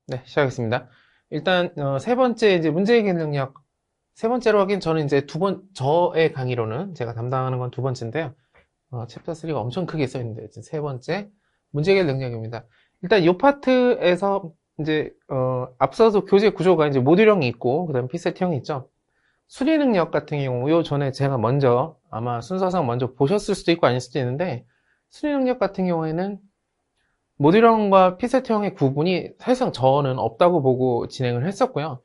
네, 시작하겠습니다. 일단 세 번째 이제 문제 해결 능력 세 번째로 하긴 저는 이제 저의 강의로는 제가 담당하는 건 두 번째인데요. 챕터 3가 엄청 크게 써 있는데 이제 세 번째 문제 해결 능력입니다. 일단 이 파트에서 이제 앞서서 교재 구조가 이제 모듈형이 있고 그다음에 피셋형이 있죠. 수리 능력 같은 경우 요 전에 제가 먼저 아마 순서상 먼저 보셨을 수도 있고 아닐 수도 있는데 수리 능력 같은 경우에는 모듈형과 피셋형의 구분이 사실상 저는 없다고 보고 진행을 했었고요.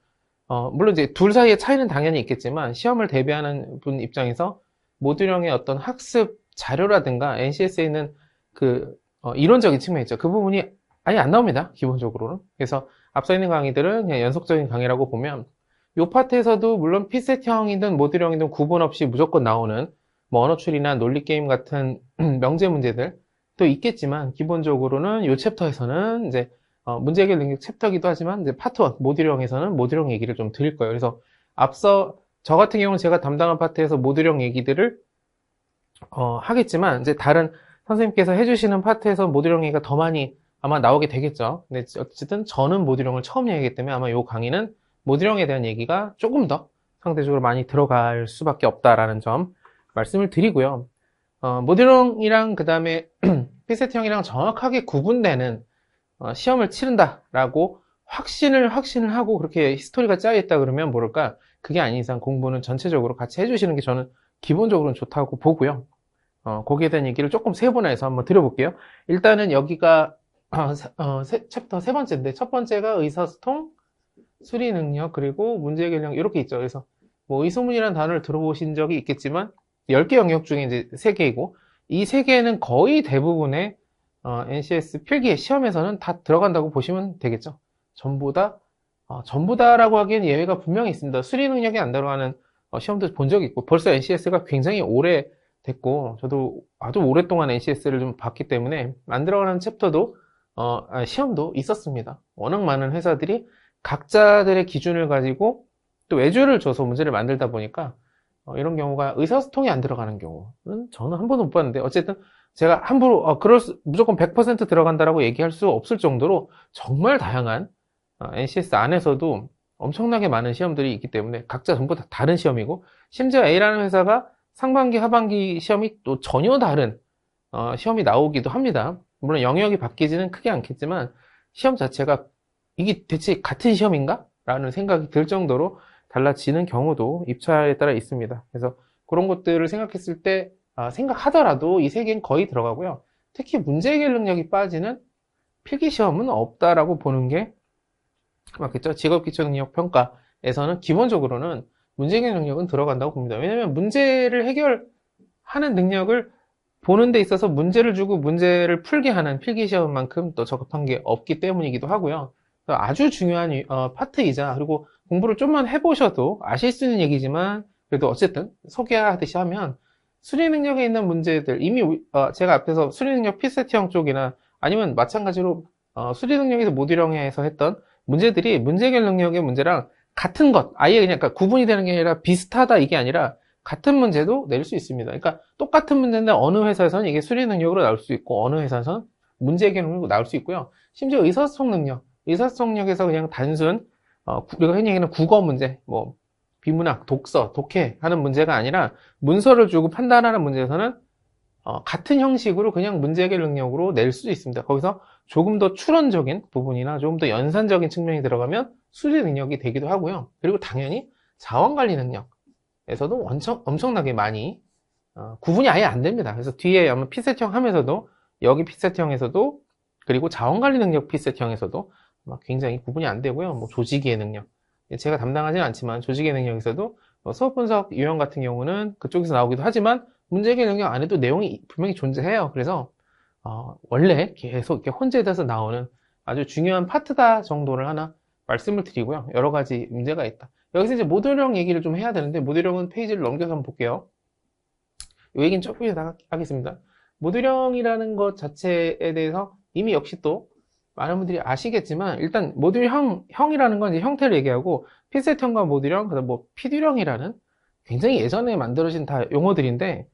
물론 이제 둘 사이의 차이는 당연히 있겠지만 시험을 대비하는 분 입장에서 모듈형의 어떤 학습 자료라든가 NCS에 있는 이론적인 측면이 있죠. 그 부분이 아예 안 나옵니다. 기본적으로는. 그래서 앞서 있는 강의들은 그냥 연속적인 강의라고 보면 이 파트에서도 물론 피셋형이든 모듈형이든 구분 없이 무조건 나오는 뭐 언어추리나 논리게임 같은 명제 문제들 또 있겠지만 기본적으로는 이 챕터에서는 이제 문제 해결 능력 챕터기도 하지만 이제 파트 1 모듈형에서는 모듈형 얘기를 좀 드릴 거예요. 그래서 앞서 저 같은 경우는 제가 담당한 파트에서 모듈형 얘기들을 하겠지만 이제 다른 선생님께서 해주시는 파트에서 모듈형 얘기가 더 많이 아마 나오게 되겠죠. 근데 어쨌든 저는 모듈형을 처음 얘기하기 때문에 아마 이 강의는 모듈형에 대한 얘기가 조금 더 상대적으로 많이 들어갈 수밖에 없다라는 점 말씀을 드리고요. 모듈형이랑 그 다음에 피셋형이랑 정확하게 구분되는 시험을 치른다라고 확신을 하고 그렇게 히스토리가 짜여있다 그러면 모를까 그게 아닌 이상 공부는 전체적으로 같이 해주시는 게 저는 기본적으로는 좋다고 보고요. 거기에 대한 얘기를 조금 세분화해서 한번 드려볼게요. 일단은 여기가 챕터 세 번째인데 첫 번째가 의사소통, 수리 능력, 그리고 문제 해결력 이렇게 있죠. 그래서 뭐 의소문이라는 단어를 들어보신 적이 있겠지만 10개 영역 중에 이제 3개이고 이 3개는 거의 대부분의 NCS 필기 시험에서는 다 들어간다고 보시면 되겠죠. 전부 다라고 하기엔 예외가 분명히 있습니다. 수리 능력이 안 들어가는 시험도 본 적이 있고 벌써 NCS가 굉장히 오래 됐고 저도 아주 오랫동안 NCS를 좀 봤기 때문에 안 들어가는 챕터도 시험도 있었습니다. 워낙 많은 회사들이 각자들의 기준을 가지고 또 외주를 줘서 문제를 만들다 보니까 이런 경우가 의사소통이 안 들어가는 경우는 저는 한 번도 못 봤는데 어쨌든 제가 함부로 무조건 100% 들어간다라고 얘기할 수 없을 정도로 정말 다양한 NCS 안에서도 엄청나게 많은 시험들이 있기 때문에 각자 전부 다 다른 시험이고 심지어 A라는 회사가 상반기, 하반기 시험이 또 전혀 다른 시험이 나오기도 합니다. 물론 영역이 바뀌지는 크게 않겠지만 시험 자체가 이게 대체 같은 시험인가? 라는 생각이 들 정도로 달라지는 경우도 입찰에 따라 있습니다. 그래서 그런 것들을 생각했을 때 생각하더라도 이 세 개는 거의 들어가고요. 특히 문제 해결 능력이 빠지는 필기 시험은 없다라고 보는 게 맞겠죠. 직업기초능력평가에서는 기본적으로는 문제 해결 능력은 들어간다고 봅니다. 왜냐하면 문제를 해결하는 능력을 보는 데 있어서 문제를 주고 문제를 풀게 하는 필기 시험만큼 또 적합한 게 없기 때문이기도 하고요. 아주 중요한 파트이자 그리고 공부를 좀만 해보셔도 아실 수 있는 얘기지만 그래도 어쨌든 소개하듯이 하면 수리 능력에 있는 문제들 이미 제가 앞에서 수리 능력 피세트형 쪽이나 아니면 마찬가지로 수리 능력에서 모듈형에서 했던 문제들이 문제 해결 능력의 문제랑 같은 것 아예 그냥 그러니까 구분이 되는 게 아니라 비슷하다 이게 아니라 같은 문제도 낼 수 있습니다. 그러니까 똑같은 문제인데 어느 회사에서는 이게 수리 능력으로 나올 수 있고 어느 회사에서는 문제 해결 능력으로 나올 수 있고요. 심지어 의사소통력에서 그냥 단순 우리가 흔히 얘기하는 국어 문제, 뭐 비문학, 독서, 독해 하는 문제가 아니라 문서를 주고 판단하는 문제에서는 같은 형식으로 그냥 문제 해결 능력으로 낼 수도 있습니다. 거기서 조금 더 추론적인 부분이나 조금 더 연산적인 측면이 들어가면 수리 능력이 되기도 하고요. 그리고 당연히 자원관리 능력에서도 엄청나게 많이 구분이 아예 안 됩니다. 그래서 뒤에 아마 피셋형 하면서도 여기 피셋형에서도 그리고 자원관리 능력 피셋형에서도 굉장히 구분이 안 되고요. 뭐 조직의 능력 제가 담당하지는 않지만 조직의 능력에서도 수업 분석 유형 같은 경우는 그쪽에서 나오기도 하지만 문제 해결 능력 안에도 내용이 분명히 존재해요. 그래서 원래 계속 이렇게 혼재돼서 나오는 아주 중요한 파트다 정도를 하나 말씀을 드리고요. 여러 가지 문제가 있다. 여기서 이제 모듈형 얘기를 좀 해야 되는데 모듈형은 페이지를 넘겨서 한번 볼게요. 이 얘기는 조금 이따 하겠습니다. 모듈형이라는 것 자체에 대해서 이미 역시 또 많은 분들이 아시겠지만 일단 모듈형이라는 건 이제 형태를 얘기하고 핀셋형과 모듈형, 그다음 뭐 피듈형이라는 굉장히 예전에 만들어진 다 용어들인데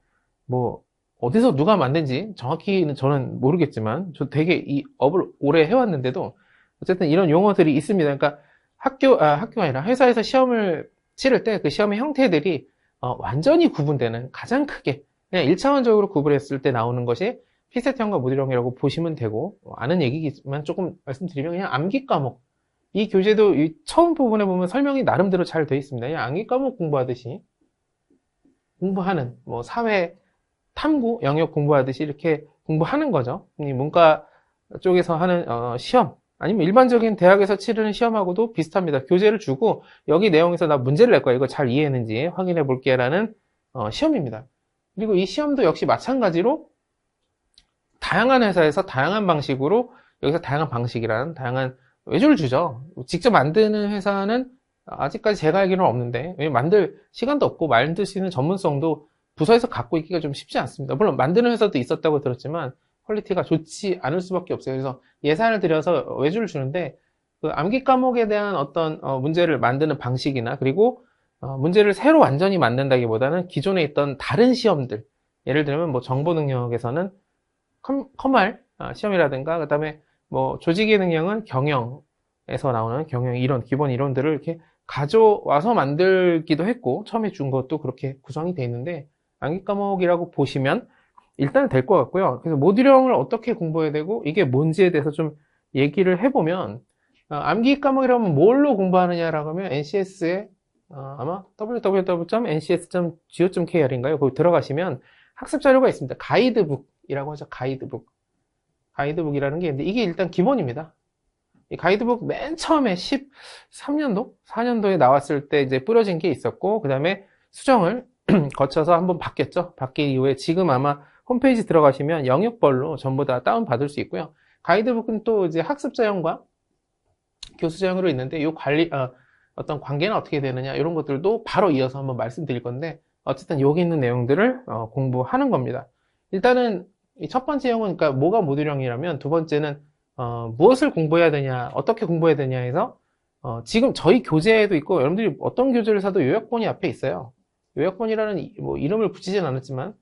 뭐 어디서 누가 만든지 정확히는 저는 모르겠지만 저 되게 이 업을 오래 해왔는데도 어쨌든 이런 용어들이 있습니다. 그러니까 학교가 아니라 회사에서 시험을 치를 때 그 시험의 형태들이 완전히 구분되는 가장 크게 그냥 1차원적으로 구분했을 때 나오는 것이 피셋형과 모듈형이라고 보시면 되고 아는 얘기지만 조금 말씀드리면 그냥 암기 과목 이 교재도 이 처음 부분에 보면 설명이 나름대로 잘 되어 있습니다. 그냥 암기 과목 공부하듯이 공부하는 뭐 사회 탐구 영역 공부하듯이 이렇게 공부하는 거죠. 이 문과 쪽에서 하는 시험 아니면 일반적인 대학에서 치르는 시험하고도 비슷합니다. 교재를 주고 여기 내용에서 나 문제를 낼 거야. 이거 잘 이해했는지 확인해 볼게 라는 시험입니다. 그리고 이 시험도 역시 마찬가지로 다양한 회사에서 다양한 방식으로 여기서 다양한 방식이라는 다양한 외주를 주죠. 직접 만드는 회사는 아직까지 제가 알기로는 없는데 왜냐면 만들 시간도 없고 만들 수 있는 전문성도 부서에서 갖고 있기가 좀 쉽지 않습니다. 물론 만드는 회사도 있었다고 들었지만 퀄리티가 좋지 않을 수밖에 없어요. 그래서 예산을 들여서 외주를 주는데 그 암기 과목에 대한 어떤 문제를 만드는 방식이나 그리고 문제를 새로 완전히 만든다기보다는 기존에 있던 다른 시험들 예를 들면 뭐 정보 능력에서는 컴활 시험이라든가 그다음에 뭐 조직의 능력은 경영에서 나오는 경영 이론 기본 이론들을 이렇게 가져와서 만들기도 했고 처음에 준 것도 그렇게 구성이 되어 있는데 암기 과목이라고 보시면 일단 될 것 같고요. 그래서 모듈형을 어떻게 공부해야 되고 이게 뭔지에 대해서 좀 얘기를 해보면 암기 과목이라면 뭘로 공부하느냐라고 하면 NCS에 아마 www.ncs.go.kr인가요? 거기 들어가시면 학습 자료가 있습니다. 가이드북이라고 하죠. 가이드북이라는 게 있는데 이게 일단 기본입니다. 이 가이드북 맨 처음에 13년도? 4년도에 나왔을 때 이제 뿌려진 게 있었고 그 다음에 수정을 거쳐서 한번 바뀌었죠. 바뀐 이후에 지금 아마 홈페이지 들어가시면 영역별로 전부 다 다운받을 수 있고요. 가이드북은 또 이제 학습자형과 교수자형으로 있는데 이 어떤 관계는 어떻게 되느냐 이런 것들도 바로 이어서 한번 말씀드릴 건데 어쨌든 여기 있는 내용들을 공부하는 겁니다. 일단은 이 첫 번째 형은 그러니까 뭐가 모듈형이라면 두 번째는 무엇을 공부해야 되냐 어떻게 공부해야 되냐 해서 지금 저희 교재에도 있고 여러분들이 어떤 교재를 사도 요약본이 앞에 있어요. 요약본이라는 뭐 이름을 붙이진 않았지만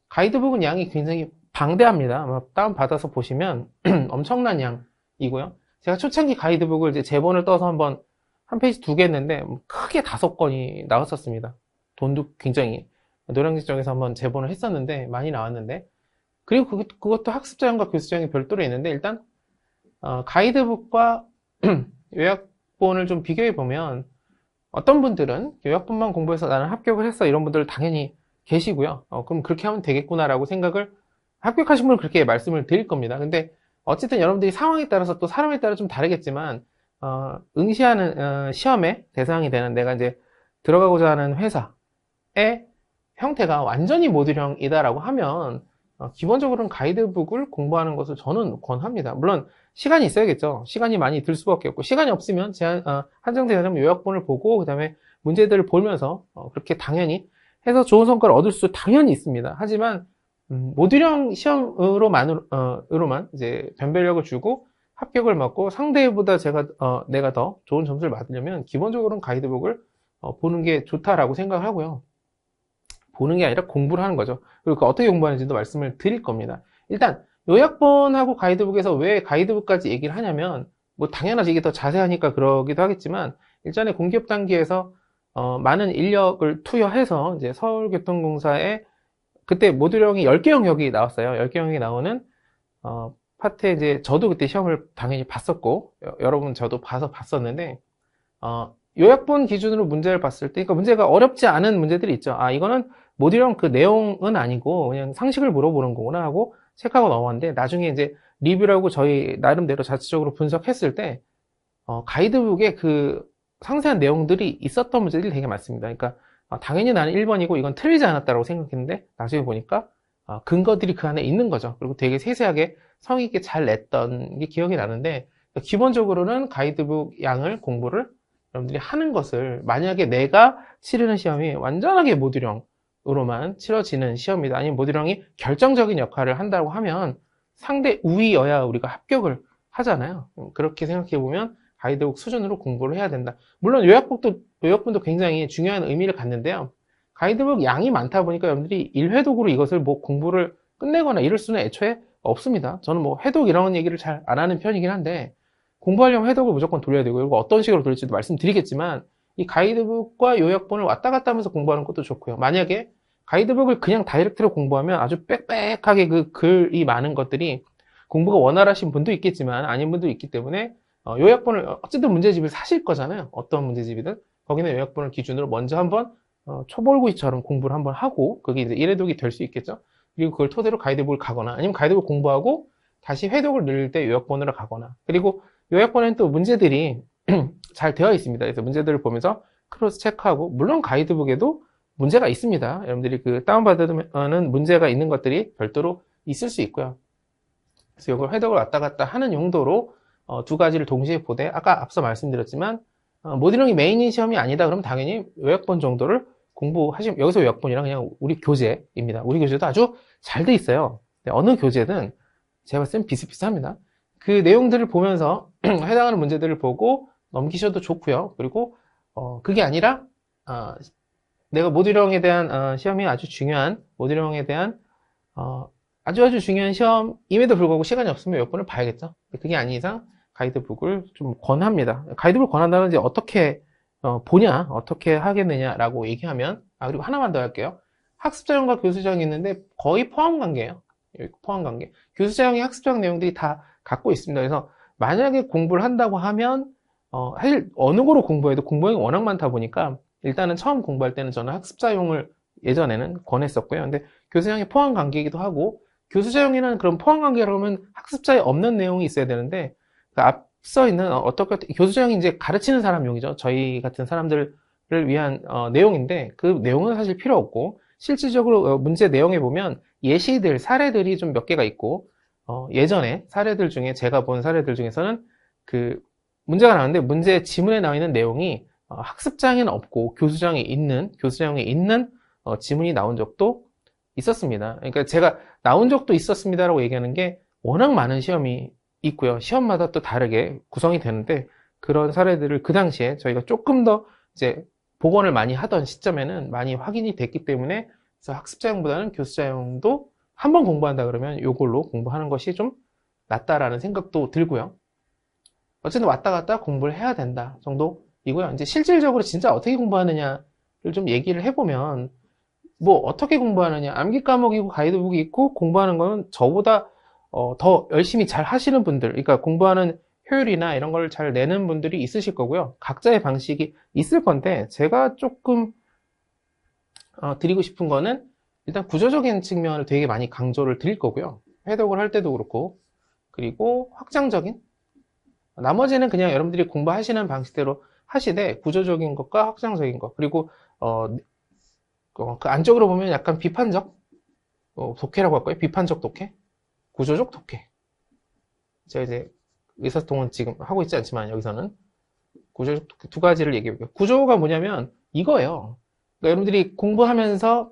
가이드북은 양이 굉장히 방대합니다. 아마 다운받아서 보시면 엄청난 양이고요. 제가 초창기 가이드북을 이제 제본을 떠서 한번 한 페이지 두 개 했는데 크게 5건이 나왔었습니다. 돈도 굉장히 노량진청에서 한번 제본을 했었는데 많이 나왔는데 그리고 그것도 학습자형과 교수자형이 별도로 있는데 일단 가이드북과 요약본을 좀 비교해 보면 어떤 분들은 요약본만 공부해서 나는 합격을 했어 이런 분들 당연히 계시고요. 그럼 그렇게 하면 되겠구나라고 생각을 합격하신 분은 그렇게 말씀을 드릴 겁니다. 근데 어쨌든 여러분들이 상황에 따라서 또 사람에 따라 좀 다르겠지만 응시하는 시험의 대상이 되는 내가 이제 들어가고자 하는 회사의 형태가 완전히 모듈형이다라고 하면 기본적으로는 가이드북을 공부하는 것을 저는 권합니다. 물론 시간이 있어야겠죠. 시간이 많이 들 수밖에 없고 시간이 없으면 한정되면 요약본을 보고 그 다음에 문제들을 보면서 그렇게 당연히 해서 좋은 성과를 얻을 수 당연히 있습니다. 하지만 모듈형 시험으로만 이제 변별력을 주고 합격을 맞고 상대보다 내가 더 좋은 점수를 받으려면 기본적으로는 가이드북을 보는 게 좋다라고 생각을 하고요. 보는 게 아니라 공부를 하는 거죠. 그리고 어떻게 공부하는지도 말씀을 드릴 겁니다. 일단 요약본하고 가이드북에서 왜 가이드북까지 얘기를 하냐면 뭐 당연하지 이게 더 자세하니까 그러기도 하겠지만 일전에 공기업 단계에서 많은 인력을 투여해서 이제 서울교통공사에 그때 모듈형이 10개 영역이 나왔어요. 10개 영역이 나오는 파트에 이제 저도 그때 시험을 당연히 봤었고 여러분 저도 봤었는데 요약본 기준으로 문제를 봤을 때 그러니까 문제가 어렵지 않은 문제들이 있죠. 이거는 모듈형 그 내용은 아니고 그냥 상식을 물어보는 거구나 하고 체크하고 넘어갔는데 나중에 이제 리뷰를 하고 저희 나름대로 자체적으로 분석했을 때 가이드북에 그 상세한 내용들이 있었던 문제들이 되게 많습니다. 그러니까 당연히 나는 1번이고 이건 틀리지 않았다고 생각했는데 나중에 보니까 근거들이 그 안에 있는 거죠. 그리고 되게 세세하게 성의 있게 잘 냈던 게 기억이 나는데 기본적으로는 가이드북 양을 공부를 여러분들이 하는 것을 만약에 내가 치르는 시험이 완전하게 모듈형으로만 치러지는 시험이다. 아니면 모듈형이 결정적인 역할을 한다고 하면 상대 우위여야 우리가 합격을 하잖아요. 그렇게 생각해보면 가이드북 수준으로 공부를 해야 된다. 물론 요약본도 굉장히 중요한 의미를 갖는데요. 가이드북 양이 많다 보니까 여러분들이 1회독으로 이것을 뭐 공부를 끝내거나 이럴 수는 애초에 없습니다. 저는 뭐 회독 이런 얘기를 잘 안 하는 편이긴 한데 공부하려면 해독을 무조건 돌려야 되고, 그리고 어떤 식으로 돌릴지도 말씀드리겠지만, 이 가이드북과 요약본을 왔다 갔다 하면서 공부하는 것도 좋고요. 만약에 가이드북을 그냥 다이렉트로 공부하면 아주 빽빽하게 그 글이 많은 것들이 공부가 원활하신 분도 있겠지만 아닌 분도 있기 때문에 요약본을 어쨌든 문제집을 사실 거잖아요. 어떤 문제집이든 거기는 요약본을 기준으로 먼저 한번 초벌구이처럼 공부를 한번 하고 그게 이제 1회독이 될 수 있겠죠. 그리고 그걸 토대로 가이드북을 가거나 아니면 가이드북 공부하고 다시 회독을 늘릴 때 요약본으로 가거나, 그리고 요약본에는 또 문제들이 잘 되어 있습니다. 그래서 문제들을 보면서 크로스 체크하고, 물론 가이드북에도 문제가 있습니다. 여러분들이 그 다운받으면 문제가 있는 것들이 별도로 있을 수 있고요. 그래서 이걸 회독을 왔다 갔다 하는 용도로 두 가지를 동시에 보되, 아까 앞서 말씀드렸지만 모듈형이 메인인 시험이 아니다 그러면 당연히 요약본 정도를 공부하시면, 여기서 요약본이랑 그냥 우리 교재입니다. 우리 교재도 아주 잘 돼 있어요. 어느 교재든 제가 봤을 땐 비슷비슷합니다. 그 내용들을 보면서 해당하는 문제들을 보고 넘기셔도 좋고요. 그리고 그게 아니라 내가 모듈형에 대한 시험이 아주 중요한, 모듈형에 대한 아주 중요한 시험임에도 불구하고 시간이 없으면 요약본을 봐야겠죠. 그게 아닌 이상 가이드북을 좀 권합니다. 가이드북을 권한다는 게 어떻게 보냐, 어떻게 하겠느냐라고 얘기하면, 그리고 하나만 더 할게요. 학습자형과 교수자형이 있는데 거의 포함 관계예요. 포함 관계. 교수자형이 학습자형 내용들이 다 갖고 있습니다. 그래서 만약에 공부를 한다고 하면 사실 어느 거로 공부해도 공부량이 워낙 많다 보니까 일단은 처음 공부할 때는 저는 학습자용을 예전에는 권했었고요. 근데 교수자형이 포함 관계이기도 하고, 교수자형에는 그런 포함 관계라고 하면 학습자에 없는 내용이 있어야 되는데, 그 앞서 있는 어떻게 교수자형이 이제 가르치는 사람용이죠. 저희 같은 사람들을 위한 내용인데 그 내용은 사실 필요 없고, 실질적으로 문제 내용에 보면 예시들, 사례들이 좀 몇 개가 있고, 예전에 사례들 중에 제가 본 사례들 중에서는 그 문제가 나왔는데 문제 지문에 나와 있는 내용이 학습장에는 없고 교수장에 있는 지문이 나온 적도 있었습니다. 그러니까 제가 나온 적도 있었습니다라고 얘기하는 게 워낙 많은 시험이 있고요. 시험마다 또 다르게 구성이 되는데, 그런 사례들을 그 당시에 저희가 조금 더 이제 복원을 많이 하던 시점에는 많이 확인이 됐기 때문에, 그래서 학습자형보다는 교수자형도 한번 공부한다 그러면 이걸로 공부하는 것이 좀 낫다라는 생각도 들고요. 어쨌든 왔다 갔다 공부를 해야 된다 정도이고요. 이제 실질적으로 진짜 어떻게 공부하느냐를 좀 얘기를 해보면, 뭐 어떻게 공부하느냐, 암기 과목이고 가이드북이 있고, 공부하는 거는 저보다 더 열심히 잘 하시는 분들, 그러니까 공부하는 효율이나 이런 걸 잘 내는 분들이 있으실 거고요. 각자의 방식이 있을 건데, 제가 조금 드리고 싶은 거는 일단 구조적인 측면을 되게 많이 강조를 드릴 거고요. 회독을 할 때도 그렇고, 그리고 확장적인, 나머지는 그냥 여러분들이 공부하시는 방식대로 하시되, 구조적인 것과 확장적인 것, 그리고 그 안쪽으로 보면 약간 비판적 독해라고 할까요? 비판적 독해, 구조적 독해. 제가 이제 의사소통은 지금 하고 있지 않지만 여기서는 구조적 독해 두 가지를 얘기해볼게요. 구조가 뭐냐면 이거예요. 그러니까 여러분들이 공부하면서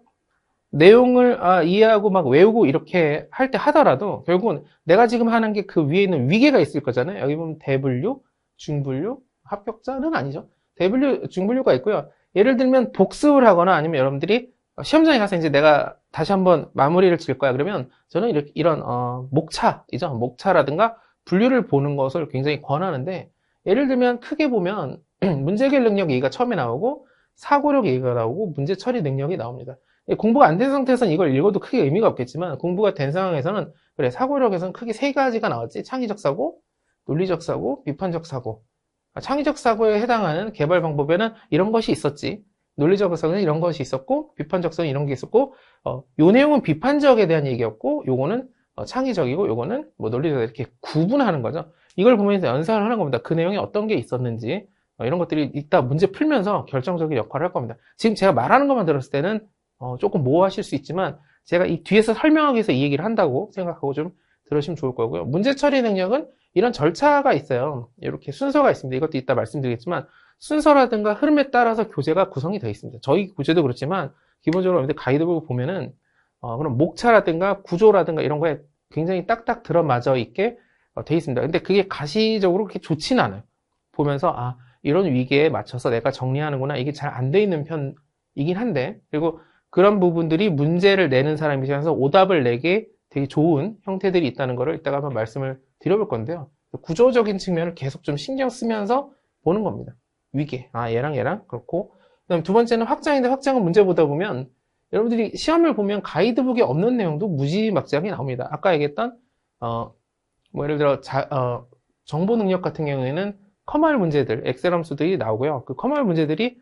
내용을 이해하고 막 외우고 이렇게 할 때 하더라도 결국은 내가 지금 하는 게 그 위에 있는 위계가 있을 거잖아요. 여기 보면 대분류, 중분류, 합격자는 아니죠. 대분류, 중분류가 있고요. 예를 들면 복습을 하거나 아니면 여러분들이 시험장에 가서 이제 내가 다시 한번 마무리를 질 거야. 그러면 저는 이런 목차이죠. 목차라든가 분류를 보는 것을 굉장히 권하는데, 예를 들면 크게 보면 문제 해결 능력 얘기가 처음에 나오고 사고력 얘기가 나오고 문제 처리 능력이 나옵니다. 공부가 안 된 상태에서는 이걸 읽어도 크게 의미가 없겠지만, 공부가 된 상황에서는 그래, 사고력에서는 크게 세 가지가 나왔지. 창의적 사고, 논리적 사고, 비판적 사고. 창의적 사고에 해당하는 개발 방법에는 이런 것이 있었지. 논리적 사고는 이런 것이 있었고, 비판적 사고는 이런 게 있었고, 요 내용은 비판적에 대한 얘기였고, 요거는 창의적이고, 요거는 뭐 논리적, 이렇게 구분하는 거죠. 이걸 보면서 연상을 하는 겁니다. 그 내용에 어떤 게 있었는지, 이런 것들이 이따 문제 풀면서 결정적인 역할을 할 겁니다. 지금 제가 말하는 것만 들었을 때는 조금 모호하실 수 있지만, 제가 이 뒤에서 설명하기 위해서 이 얘기를 한다고 생각하고 좀 들으시면 좋을 거고요. 문제 처리 능력은 이런 절차가 있어요. 이렇게 순서가 있습니다. 이것도 이따 말씀드리겠지만, 순서라든가 흐름에 따라서 교재가 구성이 되어 있습니다. 저희 교재도 그렇지만 기본적으로 가이드북을 보면은 그런 목차라든가 구조라든가 이런 거에 굉장히 딱딱 들어맞아 있게 되어 있습니다. 근데 그게 가시적으로 그렇게 좋지는 않아요. 보면서 이런 위계에 맞춰서 내가 정리하는구나, 이게 잘 안 돼 있는 편이긴 한데, 그리고 그런 부분들이 문제를 내는 사람 입장에서 오답을 내게 되게 좋은 형태들이 있다는 거를 이따가 한번 말씀을 드려볼 건데요. 구조적인 측면을 계속 좀 신경 쓰면서 보는 겁니다. 위계. 얘랑 그렇고. 그다음 두 번째는 확장인데 확장은 문제 보다 보면 여러분들이 시험을 보면 가이드북에 없는 내용도 무지막지하게 나옵니다. 아까 얘기했던 예를 들어 정보 능력 같은 경우에는 커말 문제들, 엑셀 함수들이 나오고요. 그 커말 문제들이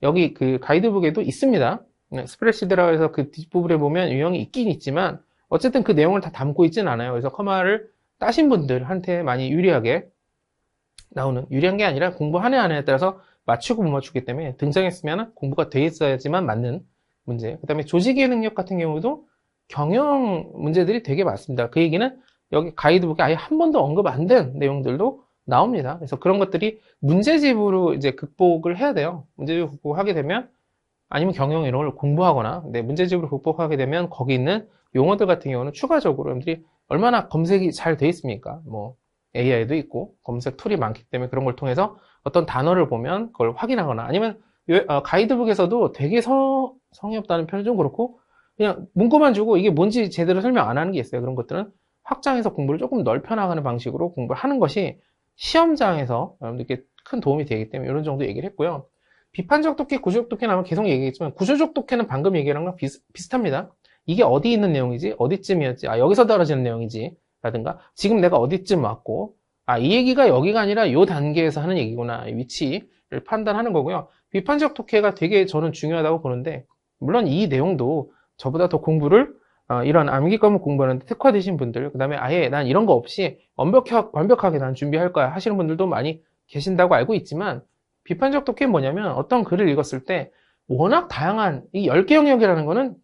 여기 그 가이드북에도 있습니다. 스프레드시트라고 해서 그 뒷부분에 보면 유형이 있긴 있지만 어쨌든 그 내용을 다 담고 있지는 않아요. 그래서 커말을 따신 분들한테 많이 유리하게 나오는, 유리한 게 아니라 공부하냐 안 하냐에 따라서 맞추고 못 맞추기 때문에 등장했으면 공부가 돼 있어야지만 맞는 문제. 그 다음에 조직의 능력 같은 경우도 경영 문제들이 되게 많습니다. 그 얘기는 여기 가이드북에 아예 한 번도 언급 안 된 내용들도 나옵니다. 그래서 그런 것들이 문제집으로 이제 극복을 해야 돼요. 문제집으로 극복하게 되면 아니면 경영 이런 걸 공부하거나 문제집으로 극복하게 되면 거기 있는 용어들 같은 경우는 추가적으로 여러분들이 얼마나 검색이 잘 돼 있습니까? AI도 있고 검색 툴이 많기 때문에 그런 걸 통해서 어떤 단어를 보면 그걸 확인하거나 아니면 가이드북에서도 되게 성의 없다는 표현은 좀 그렇고 그냥 문구만 주고 이게 뭔지 제대로 설명 안 하는 게 있어요. 그런 것들은 확장해서 공부를 조금 넓혀나가는 방식으로 공부를 하는 것이 시험장에서 여러분들께 큰 도움이 되기 때문에 이런 정도 얘기를 했고요. 비판적 독해, 구조적 독해는 아마 계속 얘기했지만 구조적 독해는 방금 얘기한 거랑 비슷합니다. 이게 어디 있는 내용이지? 어디쯤이었지? 여기서 다뤄지는 내용이지? 라든가 지금 내가 어디쯤 왔고 이 얘기가 여기가 아니라 요 단계에서 하는 얘기구나. 위치를 판단하는 거고요. 비판적 독해가 되게 저는 중요하다고 보는데 물론 이 내용도 저보다 더 공부를 이런 암기 과목 공부하는데 특화되신 분들 그 다음에 아예 난 이런 거 없이 완벽하게 난 준비할 거야 하시는 분들도 많이 계신다고 알고 있지만 비판적 독해는 뭐냐면 어떤 글을 읽었을 때 워낙 다양한 이 10개 영역이라는 거는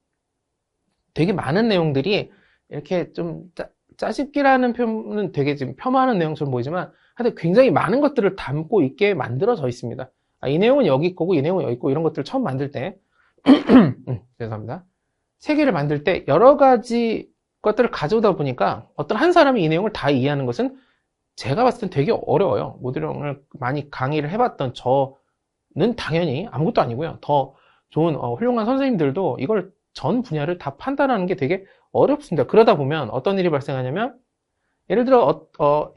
되게 많은 내용들이 이렇게 좀 짜집기라는 표현은 되게 지금 폄하하는 내용처럼 보이지만 하여튼 굉장히 많은 것들을 담고 있게 만들어져 있습니다. 이 내용은 여기 거고 이 내용은 여기 있고 이런 것들을 처음 만들 때 죄송합니다. 세계를 만들 때 여러 가지 것들을 가져오다 보니까 어떤 한 사람이 이 내용을 다 이해하는 것은 제가 봤을 땐 되게 어려워요. 모듈형을 많이 강의를 해봤던 저는 당연히 아무것도 아니고요. 더 좋은 훌륭한 선생님들도 이걸 전 분야를 다 판단하는 게 되게 어렵습니다. 그러다 보면 어떤 일이 발생하냐면 예를 들어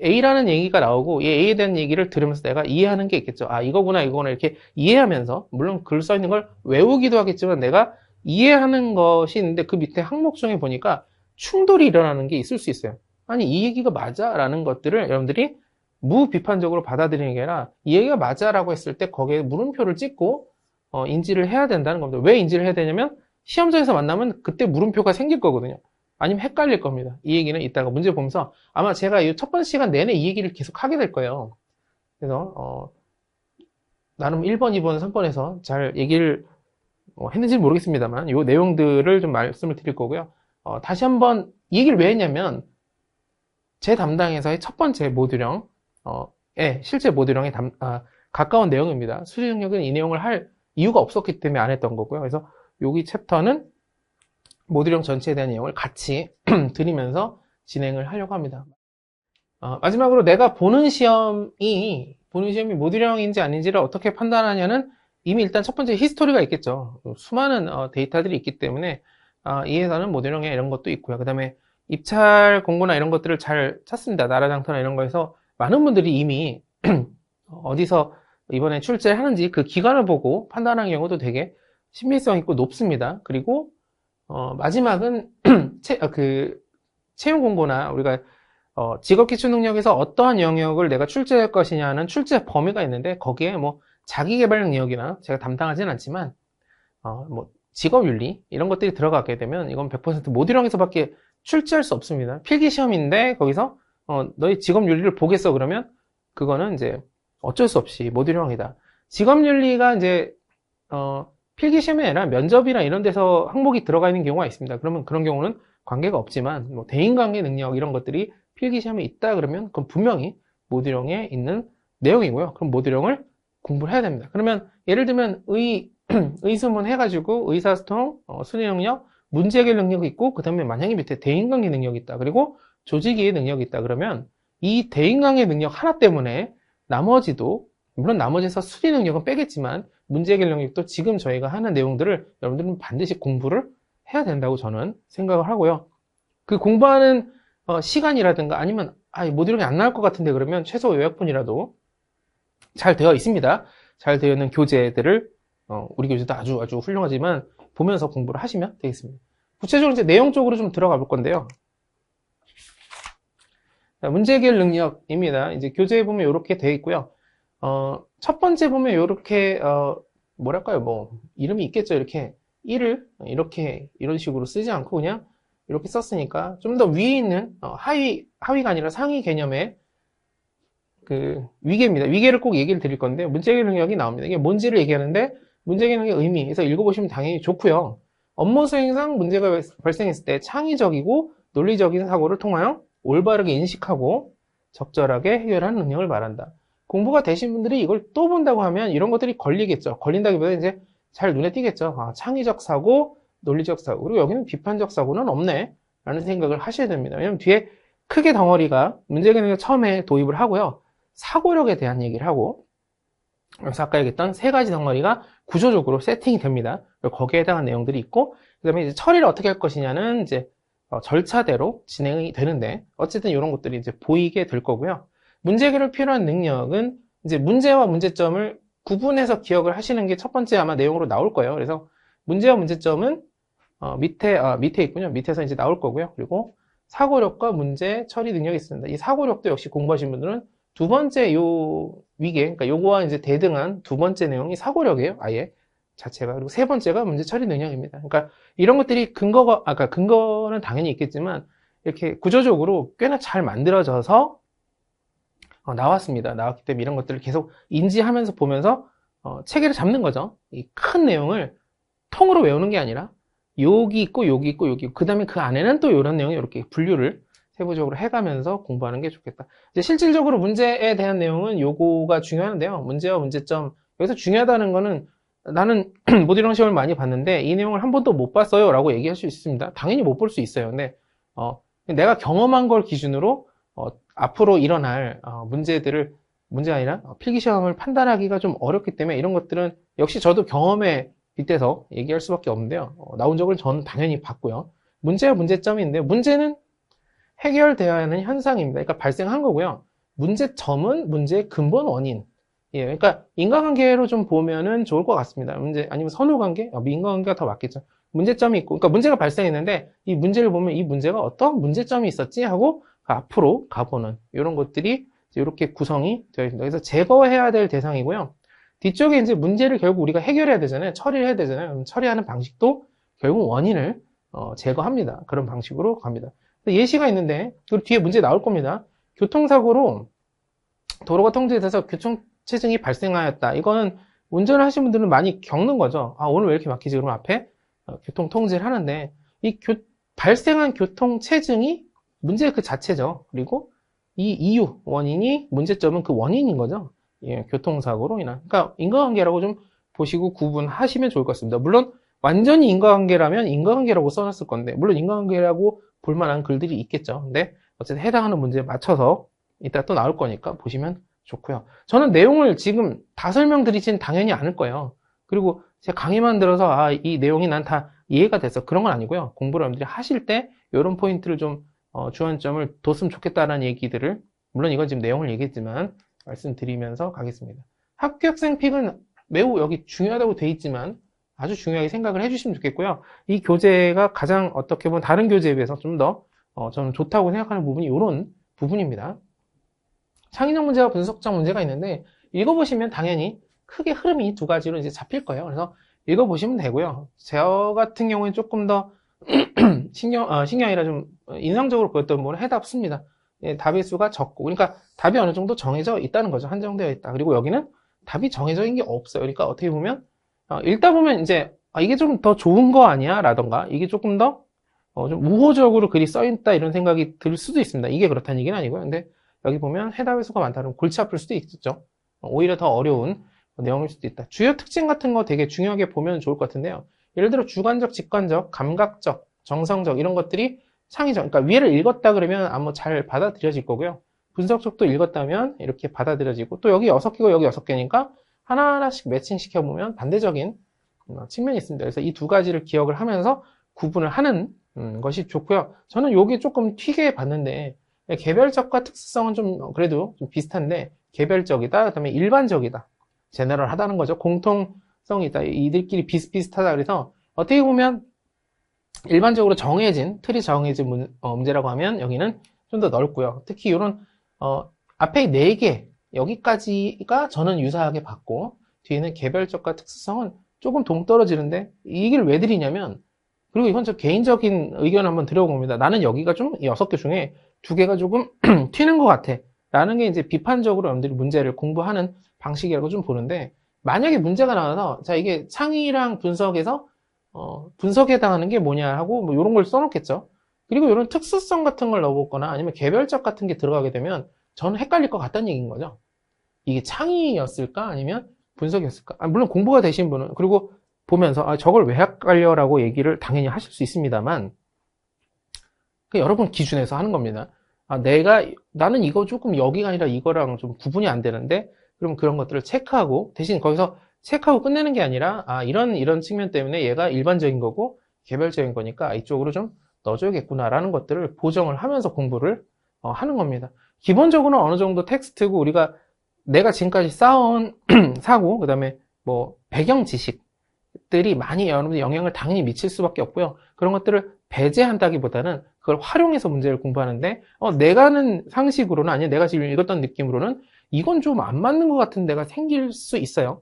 A라는 얘기가 나오고 이 A에 대한 얘기를 들으면서 내가 이해하는 게 있겠죠. 이거구나 이렇게 이해하면서 물론 글 써 있는 걸 외우기도 하겠지만 내가 이해하는 것이 있는데 그 밑에 항목 중에 보니까 충돌이 일어나는 게 있을 수 있어요. 아니 이 얘기가 맞아? 라는 것들을 여러분들이 무비판적으로 받아들이는 게 아니라 이 얘기가 맞아 라고 했을 때 거기에 물음표를 찍고 인지를 해야 된다는 겁니다. 왜 인지를 해야 되냐면 시험장에서 만나면 그때 물음표가 생길 거거든요. 아니면 헷갈릴 겁니다. 이 얘기는 이따가 문제 보면서 아마 제가 이 첫 번째 시간 내내 이 얘기를 계속 하게 될 거예요. 그래서 나름 1번, 2번, 3번에서 잘 얘기를 했는지는 모르겠습니다만 이 내용들을 좀 말씀을 드릴 거고요. 다시 한번 이 얘기를 왜 했냐면 제 담당에서의 첫 번째 모듈형 실제 모듈형에 가까운 내용입니다. 수시 능력은 이 내용을 할 이유가 없었기 때문에 안 했던 거고요. 그래서 여기 챕터는 모듈형 전체에 대한 내용을 같이 드리면서 진행을 하려고 합니다. 마지막으로 내가 보는 시험이 모듈형인지 아닌지를 어떻게 판단하냐는 이미 일단 첫 번째 히스토리가 있겠죠. 수많은 데이터들이 있기 때문에 이에서는 모듈형에 이런 것도 있고요. 그 다음에 입찰 공고나 이런 것들을 잘 찾습니다. 나라장터나 이런 거에서 많은 분들이 이미 어디서 이번에 출제하는지 그 기간을 보고 판단하는 경우도 되게 신빙성 있고 높습니다. 그리고 마지막은 채용 공고나 우리가 직업 기초 능력에서 어떠한 영역을 내가 출제할 것이냐는 출제 범위가 있는데 거기에 자기 개발 능력이나 제가 담당하지는 않지만 직업 윤리 이런 것들이 들어가게 되면 이건 100% 모듈형에서밖에 출제할 수 없습니다. 필기 시험인데 거기서 너희 직업 윤리를 보겠어 그러면 그거는 이제 어쩔 수 없이 모듈형이다. 직업 윤리가 이제 필기 시험이 아니라 면접이나 이런 데서 항목이 들어가 있는 경우가 있습니다. 그러면 그런 경우는 관계가 없지만 대인관계 능력 이런 것들이 필기 시험에 있다 그러면 그건 분명히 모듈형에 있는 내용이고요. 그럼 모듈형을 공부를 해야 됩니다. 그러면 예를 들면 의수문 해가지고 의사소통, 수리 능력, 문제 해결 능력이 있고 그 다음에 만약에 밑에 대인관계 능력이 있다. 그리고 조직이의 능력이 있다. 그러면 이 대인관계 능력 하나 때문에 나머지도 물론 나머지에서 수리 능력은 빼겠지만 문제 해결 능력도 지금 저희가 하는 내용들을 여러분들은 반드시 공부를 해야 된다고 저는 생각을 하고요. 그 공부하는 시간이라든가 아니면 모듈형이 안 나올 것 같은데 그러면 최소 요약본이라도 잘 되어 있습니다. 잘 되어 있는 교재들을 우리 교재도 아주 아주 훌륭하지만 보면서 공부를 하시면 되겠습니다. 구체적으로 이제 내용 쪽으로 좀 들어가 볼 건데요. 자, 문제 해결 능력입니다. 이제 교재에 보면 이렇게 되어 있고요. 첫 번째 보면 이렇게 뭐랄까요, 뭐 이름이 있겠죠. 이렇게 1을 이렇게 이런 식으로 쓰지 않고 그냥 이렇게 썼으니까 좀 더 위에 있는 하위가 아니라 상위 개념의 그 위계입니다. 위계를 꼭 얘기를 드릴 건데 문제 해결 능력이 나옵니다. 이게 뭔지를 얘기하는데 문제 해결 능력의 의미에서 읽어보시면 당연히 좋고요. 업무 수행상 문제가 발생했을 때 창의적이고 논리적인 사고를 통하여 올바르게 인식하고 적절하게 해결하는 능력을 말한다. 공부가 되신 분들이 이걸 또 본다고 하면 이런 것들이 걸리겠죠. 걸린다기보다 이제 잘 눈에 띄겠죠. 창의적 사고, 논리적 사고. 그리고 여기는 비판적 사고는 없네. 라는 생각을 하셔야 됩니다. 왜냐면 뒤에 크게 덩어리가 문제 해결 능력 처음에 도입을 하고요. 사고력에 대한 얘기를 하고, 그래서 아까 얘기했던 세 가지 덩어리가 구조적으로 세팅이 됩니다. 거기에 해당한 내용들이 있고, 그 다음에 이제 처리를 어떻게 할 것이냐는 이제 절차대로 진행이 되는데, 어쨌든 이런 것들이 이제 보이게 될 거고요. 문제 해결을 필요한 능력은 이제 문제와 문제점을 구분해서 기억을 하시는 게 첫 번째 아마 내용으로 나올 거예요. 그래서 문제와 문제점은 밑에 있군요. 밑에서 이제 나올 거고요. 그리고 사고력과 문제 처리 능력이 있습니다. 이 사고력도 역시 공부하신 분들은 두 번째 요 위계, 그러니까 요거와 이제 대등한 두 번째 내용이 사고력이에요. 아예 자체가. 그리고 세 번째가 문제 처리 능력입니다. 그러니까 이런 것들이 근거는 당연히 있겠지만 이렇게 구조적으로 꽤나 잘 만들어져서 나왔습니다. 나왔기 때문에 이런 것들을 계속 인지하면서 보면서 체계를 잡는 거죠. 이 큰 내용을 통으로 외우는 게 아니라 여기 있고 여기 있고 여기 있고 그 다음에 그 안에는 또 이런 내용이 이렇게 분류를 세부적으로 해가면서 공부하는 게 좋겠다. 이제 실질적으로 문제에 대한 내용은 요거가 중요한데요. 문제와 문제점. 여기서 중요하다는 거는 나는 모듈형 시험을 많이 봤는데 이 내용을 한 번도 못 봤어요 라고 얘기할 수 있습니다. 당연히 못 볼 수 있어요. 근데 내가 경험한 걸 기준으로 앞으로 일어날 문제가 아니라 필기 시험을 판단하기가 좀 어렵기 때문에 이런 것들은 역시 저도 경험에 빗대서 얘기할 수밖에 없는데요. 나온 적을 저는 당연히 봤고요. 문제와 문제점인데 문제는 해결되어야 하는 현상입니다. 그러니까 발생한 거고요. 문제점은 문제의 근본 원인. 예, 그러니까 인과관계로 좀 보면은 좋을 것 같습니다. 아니면 선후관계? 인과관계가 더 맞겠죠. 문제점이 있고, 그러니까 문제가 발생했는데 이 문제를 보면 이 문제가 어떤 문제점이 있었지 하고 앞으로 가보는 이런 것들이 이렇게 구성이 되어 있습니다. 그래서 제거해야 될 대상이고요. 뒤쪽에 이제 문제를 결국 우리가 해결해야 되잖아요. 처리를 해야 되잖아요. 그럼 처리하는 방식도 결국 원인을 제거합니다. 그런 방식으로 갑니다. 예시가 있는데 그 뒤에 문제 나올 겁니다. 교통사고로 도로가 통제돼서 교통체증이 발생하였다. 이거는 운전을 하시는 분들은 많이 겪는 거죠. 오늘 왜 이렇게 막히지? 그럼 앞에 교통통제를 하는데 이 발생한 교통체증이 문제 그 자체죠. 그리고 이 이유, 원인이 문제점은 그 원인인 거죠. 예, 교통사고로 인한. 그러니까 인과관계라고 좀 보시고 구분하시면 좋을 것 같습니다. 물론 완전히 인과관계라면 인과관계라고 써놨을 건데 물론 인과관계라고 볼만한 글들이 있겠죠. 근데 어쨌든 해당하는 문제에 맞춰서 이따 또 나올 거니까 보시면 좋고요. 저는 내용을 지금 다 설명드리진 당연히 않을 거예요. 그리고 제가 강의만 들어서 이 내용이 난 다 이해가 돼서 그런 건 아니고요. 공부를 여러분들이 하실 때 이런 포인트를 좀 주안점을 뒀으면 좋겠다라는 얘기들을 물론 이건 지금 내용을 얘기했지만 말씀드리면서 가겠습니다. 합격생 픽은 매우 여기 중요하다고 돼 있지만 아주 중요하게 생각을 해주시면 좋겠고요. 이 교재가 가장 어떻게 보면 다른 교재에 비해서 좀 더 저는 좋다고 생각하는 부분이 이런 부분입니다. 창의적 문제와 분석적 문제가 있는데 읽어보시면 당연히 크게 흐름이 두 가지로 이제 잡힐 거예요. 그래서 읽어보시면 되고요. 저 같은 경우에 조금 더 신경이라 좀 인상적으로 보였던 부분은 해답 수입니다. 예, 답의 수가 적고 그러니까 답이 어느 정도 정해져 있다는 거죠. 한정되어 있다. 그리고 여기는 답이 정해져 있는 게 없어요. 그러니까 어떻게 보면 읽다 보면 이제 이게 좀 더 좋은 거 아니야? 라던가 이게 조금 더 좀 우호적으로 글이 써있다 이런 생각이 들 수도 있습니다. 이게 그렇다는 얘기는 아니고요. 근데 여기 보면 해답의 수가 많다면 골치 아플 수도 있겠죠. 오히려 더 어려운 내용일 수도 있다. 주요 특징 같은 거 되게 중요하게 보면 좋을 것 같은데요. 예를 들어 주관적, 직관적, 감각적, 정성적 이런 것들이 창의적. 그러니까 위를 읽었다 그러면 아마 잘 받아들여질 거고요. 분석적도 읽었다면 이렇게 받아들여지고 또 여기 6개고 여기 6개니까 하나하나씩 매칭시켜보면 반대적인 측면이 있습니다. 그래서 이 두 가지를 기억을 하면서 구분을 하는 것이 좋고요. 저는 여기 조금 튀게 봤는데 개별적과 특수성은 좀 그래도 좀 비슷한데 개별적이다, 그다음에 일반적이다, 제너럴하다는 거죠. 공통성이 있다. 이들끼리 비슷비슷하다. 그래서 어떻게 보면 일반적으로 정해진 틀이 정해진 문제라고 하면 여기는 좀 더 넓고요. 특히 이런 앞에 4개 여기까지가 저는 유사하게 봤고 뒤에는 개별적과 특수성은 조금 동떨어지는데 이 얘기를 왜 드리냐면, 그리고 이건 저 개인적인 의견 한번 드려봅니다. 나는 여기가 좀 6개 중에 2개가 조금 튀는 것 같아 라는 게 이제 비판적으로 여러분들이 문제를 공부하는 방식이라고 좀 보는데, 만약에 문제가 나와서 자 이게 창의랑 분석에서 분석에 해당하는 게 뭐냐 하고 뭐 이런 걸 써놓겠죠. 그리고 이런 특수성 같은 걸 넣어보거나 아니면 개별적 같은 게 들어가게 되면 저는 헷갈릴 것 같다는 얘기인 거죠. 이게 창의였을까 아니면 분석이었을까? 물론 공부가 되신 분은 그리고 보면서 저걸 왜 헷갈려라고 얘기를 당연히 하실 수 있습니다만, 여러분 기준에서 하는 겁니다. 나는 이거 조금 여기가 아니라 이거랑 좀 구분이 안 되는데, 그럼 그런 것들을 체크하고, 대신 거기서 체크하고 끝내는 게 아니라 이런 측면 때문에 얘가 일반적인 거고 개별적인 거니까 이쪽으로 좀 넣어줘야겠구나라는 것들을 보정을 하면서 공부를 하는 겁니다. 기본적으로는 어느 정도 텍스트고 내가 지금까지 쌓아온 사고, 그 다음에 뭐 배경 지식들이 많이 여러분들 영향을 당연히 미칠 수밖에 없고요. 그런 것들을 배제한다기보다는 그걸 활용해서 문제를 공부하는데, 내가 아는 상식으로는, 아니면 내가 지금 읽었던 느낌으로는 이건 좀 안 맞는 것 같은 데가 생길 수 있어요.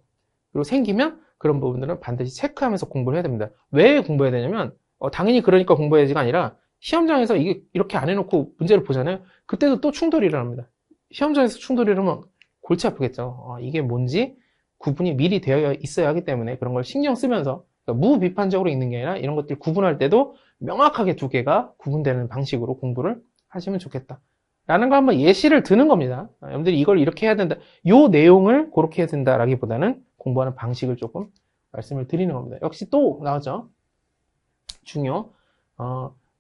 그리고 생기면 그런 부분들은 반드시 체크하면서 공부를 해야 됩니다. 왜 공부해야 되냐면 당연히 그러니까 공부해야지가 아니라 시험장에서 이게 이렇게 안 해놓고 문제를 보잖아요. 그때도 또 충돌이 일어납니다. 시험장에서 충돌이 일어나면 골치 아프겠죠. 이게 뭔지 구분이 미리 되어 있어야 하기 때문에 그런 걸 신경 쓰면서, 그러니까 무비판적으로 읽는 게 아니라 이런 것들 구분할 때도 명확하게 2개가 구분되는 방식으로 공부를 하시면 좋겠다 라는 거 한번 예시를 드는 겁니다. 여러분들이 이걸 이렇게 해야 된다, 요 내용을 그렇게 해야 된다 라기보다는 공부하는 방식을 조금 말씀을 드리는 겁니다. 역시 또 나오죠. 중요.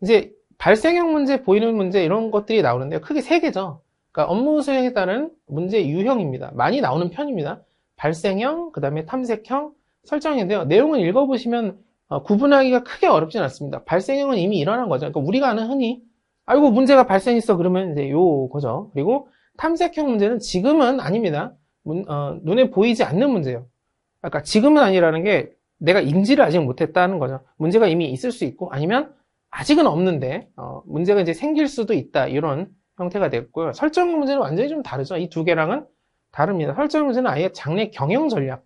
이제 발생형 문제, 보이는 문제 이런 것들이 나오는데요. 크게 3개죠. 그러니까 업무 수행에 따른 문제 유형입니다. 많이 나오는 편입니다. 발생형, 그 다음에 탐색형, 설정인데요. 내용을 읽어보시면 구분하기가 크게 어렵진 않습니다. 발생형은 이미 일어난 거죠. 그러니까 우리가 아는 흔히 아이고 문제가 발생했어 그러면 이제 요거죠. 그리고 탐색형 문제는 지금은 아닙니다. 눈에 보이지 않는 문제예요. 그러니까 지금은 아니라는 게 내가 인지를 아직 못했다는 거죠. 문제가 이미 있을 수 있고 아니면 아직은 없는데 문제가 이제 생길 수도 있다, 이런 형태가 됐고요. 설정 문제는 완전히 좀 다르죠. 이 2개랑은 다릅니다. 설정 문제는 아예 장래 경영 전략에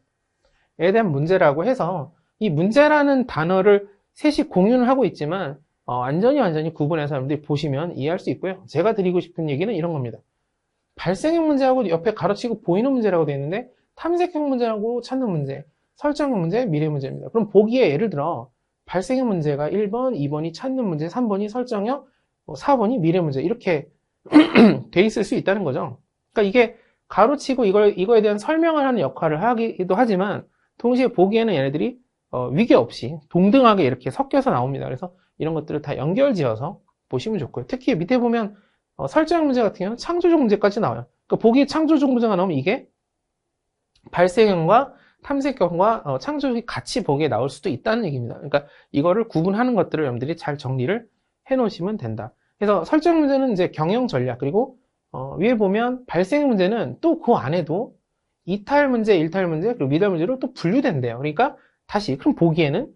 대한 문제라고 해서 이 문제라는 단어를 셋이 공유는 하고 있지만 완전히 구분해서 여러분들이 보시면 이해할 수 있고요. 제가 드리고 싶은 얘기는 이런 겁니다. 발생형 문제하고 옆에 가로치고 보이는 문제라고 되어 있는데 탐색형 문제라고 찾는 문제, 설정형 문제, 미래 문제입니다. 그럼 보기에 예를 들어 발생형 문제가 1번, 2번이 찾는 문제, 3번이 설정형, 4번이 미래 문제 이렇게 돼 있을 수 있다는 거죠. 그러니까 이게 가로치고 이거에 대한 설명을 하는 역할을 하기도 하지만 동시에 보기에는 얘네들이 위계 없이 동등하게 이렇게 섞여서 나옵니다. 그래서 이런 것들을 다 연결지어서 보시면 좋고요. 특히 밑에 보면 설정 문제 같은 경우는 창조적 문제까지 나와요. 그러니까 보기에 창조적 문제가 나오면 이게 발생형과 탐색형과 창조적이 같이 보기에 나올 수도 있다는 얘기입니다. 그러니까 이거를 구분하는 것들을 여러분들이 잘 정리를 해 놓으시면 된다. 그래서 설정 문제는 이제 경영 전략, 그리고 위에 보면 발생 문제는 또 그 안에도 이탈 문제, 일탈 문제, 그리고 미달 문제로 또 분류된대요. 그러니까 다시 그럼 보기에는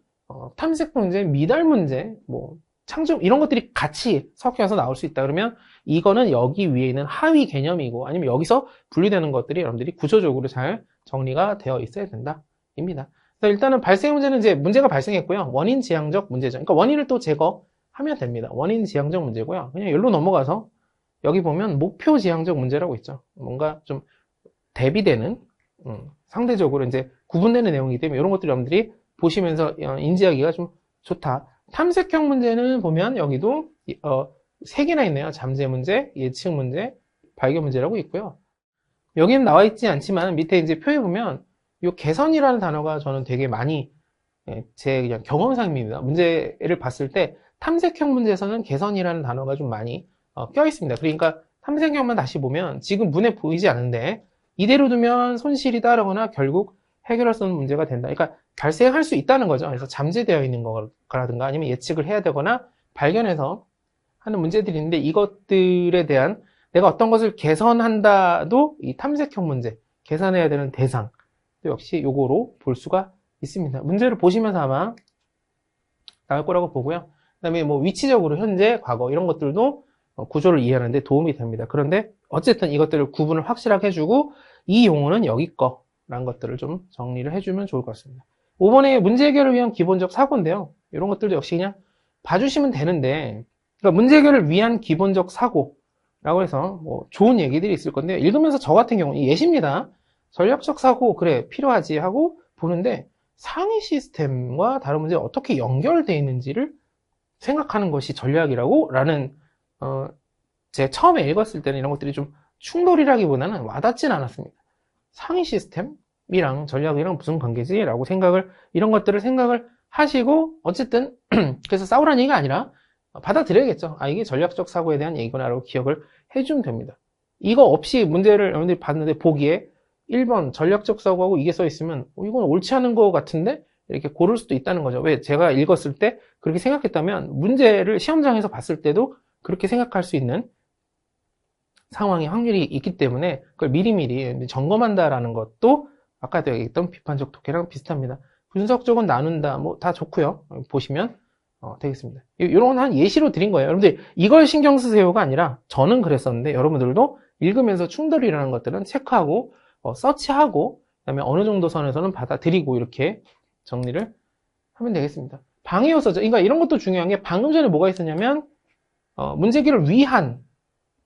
탐색 문제, 미달 문제, 뭐 창조 이런 것들이 같이 섞여서 나올 수 있다. 그러면 이거는 여기 위에 있는 하위 개념이고 아니면 여기서 분류되는 것들이 여러분들이 구조적으로 잘 정리가 되어 있어야 된다 입니다. 그래서 일단은 발생 문제는 이제 문제가 발생했고요. 원인 지향적 문제죠. 그러니까 원인을 또 제거하면 됩니다. 원인 지향적 문제고요. 그냥 여기로 넘어가서 여기 보면 목표 지향적 문제라고 있죠. 뭔가 좀 대비되는 상대적으로 이제 구분되는 내용이기 때문에 이런 것들 여러분들이 보시면서 인지하기가 좀 좋다. 탐색형 문제는 보면 여기도 3개나 있네요. 잠재 문제, 예측 문제, 발견 문제라고 있고요. 여기는 나와 있지 않지만 밑에 이제 표에 보면 이 개선이라는 단어가 저는 되게 많이 제 그냥 경험상입니다. 문제를 봤을 때 탐색형 문제에서는 개선이라는 단어가 좀 많이 껴 있습니다. 그러니까 탐색형만 다시 보면 지금 눈에 보이지 않는데 이대로 두면 손실이 따르거나 결국 해결할 수 없는 문제가 된다. 그러니까 발생할 수 있다는 거죠. 그래서 잠재되어 있는 거라든가 아니면 예측을 해야 되거나 발견해서 하는 문제들이 있는데 이것들에 대한 내가 어떤 것을 개선한다도 이 탐색형 문제, 계산해야 되는 대상 또 역시 요거로 볼 수가 있습니다. 문제를 보시면서 아마 나올 거라고 보고요. 그 다음에 뭐 위치적으로 현재, 과거 이런 것들도 구조를 이해하는 데 도움이 됩니다. 그런데 어쨌든 이것들을 구분을 확실하게 해주고 이 용어는 여기 거라는 것들을 좀 정리를 해주면 좋을 것 같습니다. 5번에 문제 해결을 위한 기본적 사고인데요. 이런 것들도 역시 그냥 봐주시면 되는데 그러니까 문제 해결을 위한 기본적 사고라고 해서 뭐 좋은 얘기들이 있을 건데요. 읽으면서 저 같은 경우는 예시입니다. 전략적 사고 그래 필요하지 하고 보는데 상위 시스템과 다른 문제가 어떻게 연결되어 있는지를 생각하는 것이 전략이라고 라는 제가 처음에 읽었을 때는 이런 것들이 좀 충돌이라기보다는 와닿진 않았습니다. 상위 시스템이랑 전략이랑 무슨 관계지? 라고 이런 것들을 생각을 하시고 어쨌든 그래서 싸우라는 얘기가 아니라 받아들여야겠죠. 아 이게 전략적 사고에 대한 얘기구나 라고 기억을 해주면 됩니다. 이거 없이 문제를 여러분들이 봤는데 보기에 1번 전략적 사고하고 이게 써 있으면 이건 옳지 않은 것 같은데 이렇게 고를 수도 있다는 거죠. 왜? 제가 읽었을 때 그렇게 생각했다면 문제를 시험장에서 봤을 때도 그렇게 생각할 수 있는 상황이 확률이 있기 때문에 그걸 미리미리 점검한다라는 것도 아까도 얘기했던 비판적 독해랑 비슷합니다. 분석적은 나눈다 뭐 다 좋고요. 보시면 되겠습니다. 이런 한 예시로 드린 거예요. 여러분들 이걸 신경 쓰세요가 아니라 저는 그랬었는데 여러분들도 읽으면서 충돌이 일어나는 것들은 체크하고 서치하고 그다음에 어느 정도 선에서는 받아들이고 이렇게 정리를 하면 되겠습니다. 방해 요소죠. 그러니까 이런 것도 중요한 게 방금 전에 뭐가 있었냐면 문제 해결을 위한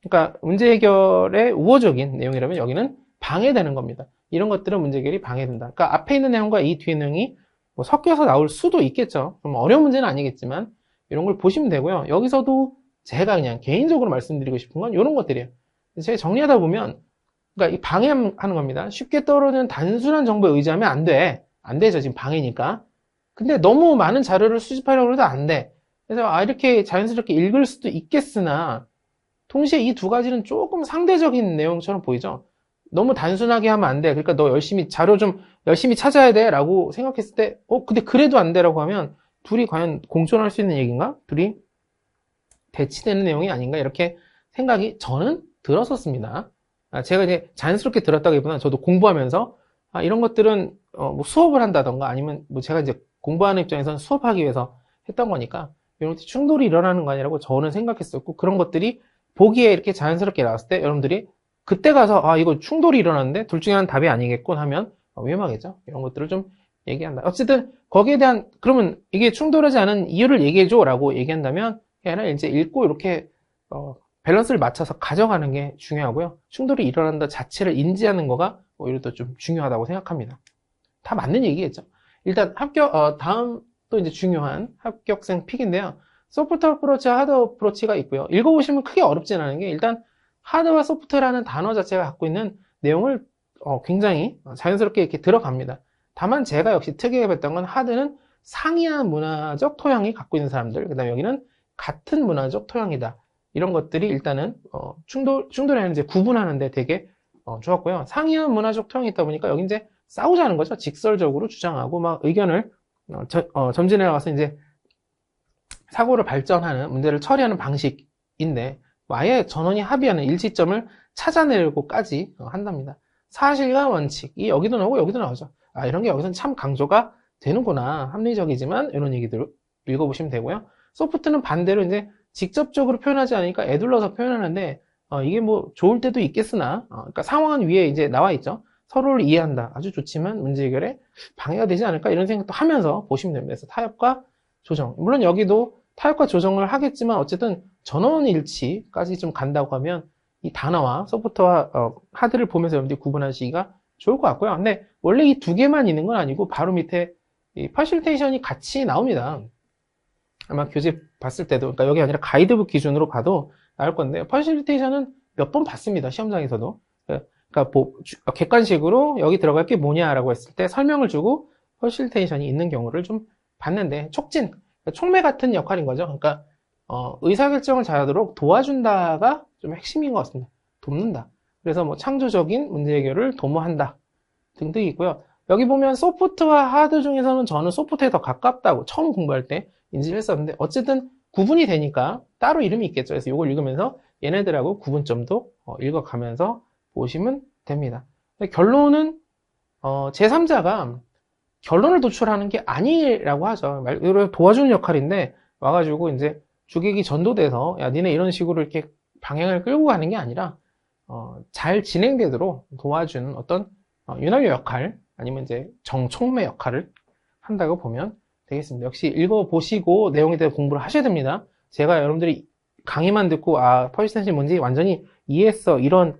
그러니까 문제 해결의 우호적인 내용이라면 여기는 방해되는 겁니다. 이런 것들은 문제 해결이 방해된다. 그러니까 앞에 있는 내용과 이 뒤에 내용이 뭐 섞여서 나올 수도 있겠죠. 좀 어려운 문제는 아니겠지만 이런 걸 보시면 되고요. 여기서도 제가 그냥 개인적으로 말씀드리고 싶은 건 이런 것들이에요. 제가 정리하다 보면 그러니까 이 방해하는 겁니다. 쉽게 떠오르는 단순한 정보에 의지하면 안 돼. 안 되죠. 지금 방해니까. 근데 너무 많은 자료를 수집하려고 해도 안 돼. 그래서 이렇게 자연스럽게 읽을 수도 있겠으나 동시에 이 두 가지는 조금 상대적인 내용처럼 보이죠. 너무 단순하게 하면 안 돼. 그러니까 너 열심히 자료 좀 열심히 찾아야 돼 라고 생각했을 때 근데 그래도 안 돼 라고 하면 둘이 과연 공존할 수 있는 얘기인가? 둘이 대치되는 내용이 아닌가? 이렇게 생각이 저는 들었었습니다. 제가 이제 자연스럽게 들었다기보다는 저도 공부하면서 이런 것들은 뭐 수업을 한다던가 아니면 뭐 제가 이제 공부하는 입장에서는 수업하기 위해서 했던 거니까 이런 것들이 충돌이 일어나는 거 아니라고 저는 생각했었고 그런 것들이 보기에 이렇게 자연스럽게 나왔을 때 여러분들이 그때 가서 이거 충돌이 일어났는데 둘 중에 하나는 답이 아니겠군 하면 위험하겠죠. 이런 것들을 좀 얘기한다. 어쨌든 거기에 대한 그러면 이게 충돌하지 않은 이유를 얘기해줘 라고 얘기한다면 얘는 이제 읽고 이렇게 밸런스를 맞춰서 가져가는 게 중요하고요. 충돌이 일어난다 자체를 인지하는 거가 오히려 더 좀 중요하다고 생각합니다. 다 맞는 얘기겠죠. 일단 다음 또 이제 중요한 합격생 픽인데요. 소프트 어프로치와 하드 어프로치가 있고요. 읽어보시면 크게 어렵진 않은 게 일단 하드와 소프트라는 단어 자체가 갖고 있는 내용을 굉장히 자연스럽게 이렇게 들어갑니다. 다만 제가 역시 특이하게 봤던 건 하드는 상이한 문화적 토양이 갖고 있는 사람들, 그 다음에 여기는 같은 문화적 토양이다. 이런 것들이 일단은 충돌에는 이제 구분하는데 되게 좋았고요. 상이한 문화적 토양이 있다 보니까 여기 이제 싸우자는 거죠. 직설적으로 주장하고 막 의견을 점진해 나가서 이제 사고를 발전하는 문제를 처리하는 방식인데 아예 전원이 합의하는 일치점을 찾아내려고까지 한답니다. 사실과 원칙이 여기도 나오고 여기도 나오죠. 이런 게 여기서는 참 강조가 되는구나. 합리적이지만 이런 얘기들을 읽어보시면 되고요. 소프트는 반대로 이제 직접적으로 표현하지 않으니까 애둘러서 표현하는데 이게 뭐 좋을 때도 있겠으나 그러니까 상황은 위에 이제 나와 있죠. 서로를 이해한다. 아주 좋지만 문제 해결에 방해가 되지 않을까 이런 생각도 하면서 보시면 됩니다. 그래서 타협과 조정. 물론 여기도 타협과 조정을 하겠지만 어쨌든 전원 일치까지 좀 간다고 하면 이 단어와 소프트와 하드를 보면서 여러분들이 구분하시기가 좋을 것 같고요. 근데 원래 이 두 개만 있는 건 아니고 바로 밑에 이 퍼실테이션이 같이 나옵니다. 아마 교재 봤을 때도 그러니까 여기 아니라 가이드북 기준으로 봐도 나올 건데 퍼실테이션은 몇 번 봤습니다. 시험장에서도. 그러니까 객관식으로 여기 들어갈 게 뭐냐라고 했을 때 설명을 주고 퍼실테이션이 있는 경우를 좀 봤는데 촉진, 촉매 같은 역할인 거죠. 그러니까 의사결정을 잘하도록 도와준다가 좀 핵심인 것 같습니다. 돕는다. 그래서 뭐 창조적인 문제 해결을 도모한다 등등이 있고요. 여기 보면 소프트와 하드 중에서는 저는 소프트에 더 가깝다고 처음 공부할 때 인지를 했었는데 어쨌든 구분이 되니까 따로 이름이 있겠죠. 그래서 이걸 읽으면서 얘네들하고 구분점도 읽어가면서 보시면 됩니다. 결론은 제3자가 결론을 도출하는 게 아니라고 하죠. 말 그대로 도와주는 역할인데 와가지고 이제 주객이 전도돼서 야 니네 이런 식으로 이렇게 방향을 끌고 가는 게 아니라 잘 진행되도록 도와주는 어떤 윤활유 역할 아니면 이제 정촉매 역할을 한다고 보면 되겠습니다. 역시 읽어보시고 내용에 대해 공부를 하셔야 됩니다. 제가 여러분들이 강의만 듣고 퍼시스턴시 뭔지 완전히 이해했어 이런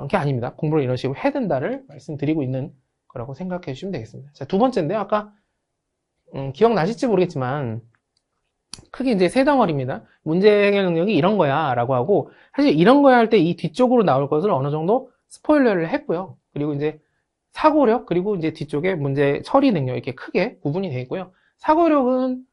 게 아닙니다. 공부를 이런 식으로 해야 된다를 말씀드리고 있는 거라고 생각해 주시면 되겠습니다. 자, 두 번째인데요. 아까 기억나실지 모르겠지만 크게 이제 세 덩어리입니다. 문제 해결 능력이 이런 거야 라고 하고 사실 이런 거야 할 때 이 뒤쪽으로 나올 것을 어느 정도 스포일러를 했고요. 그리고 이제 사고력 그리고 이제 뒤쪽에 문제 처리 능력 이렇게 크게 구분이 되어 있고요. 사고력은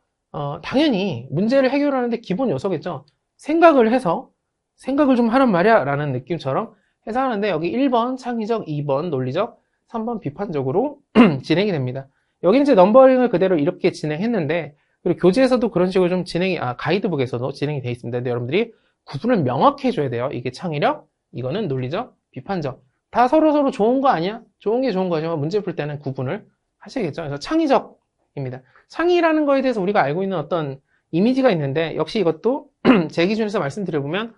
당연히 문제를 해결하는데 기본 요소겠죠. 생각을 해서 생각을 좀 하란 말이야 라는 느낌처럼 해서 하는데 여기 1번 창의적, 2번 논리적, 3번 비판적으로 진행이 됩니다. 여기는 이제 넘버링을 그대로 이렇게 진행했는데 그리고 교재에서도 그런 식으로 좀 가이드북에서도 진행이 되어 있습니다. 근데 여러분들이 구분을 명확히 해줘야 돼요. 이게 창의력, 이거는 논리적, 비판적. 다 서로 좋은 거 아니야? 좋은 게 좋은 거지만 문제 풀 때는 구분을 하셔야겠죠. 그래서 창의적입니다. 창의라는 거에 대해서 우리가 알고 있는 어떤 이미지가 있는데 역시 이것도 제 기준에서 말씀드려보면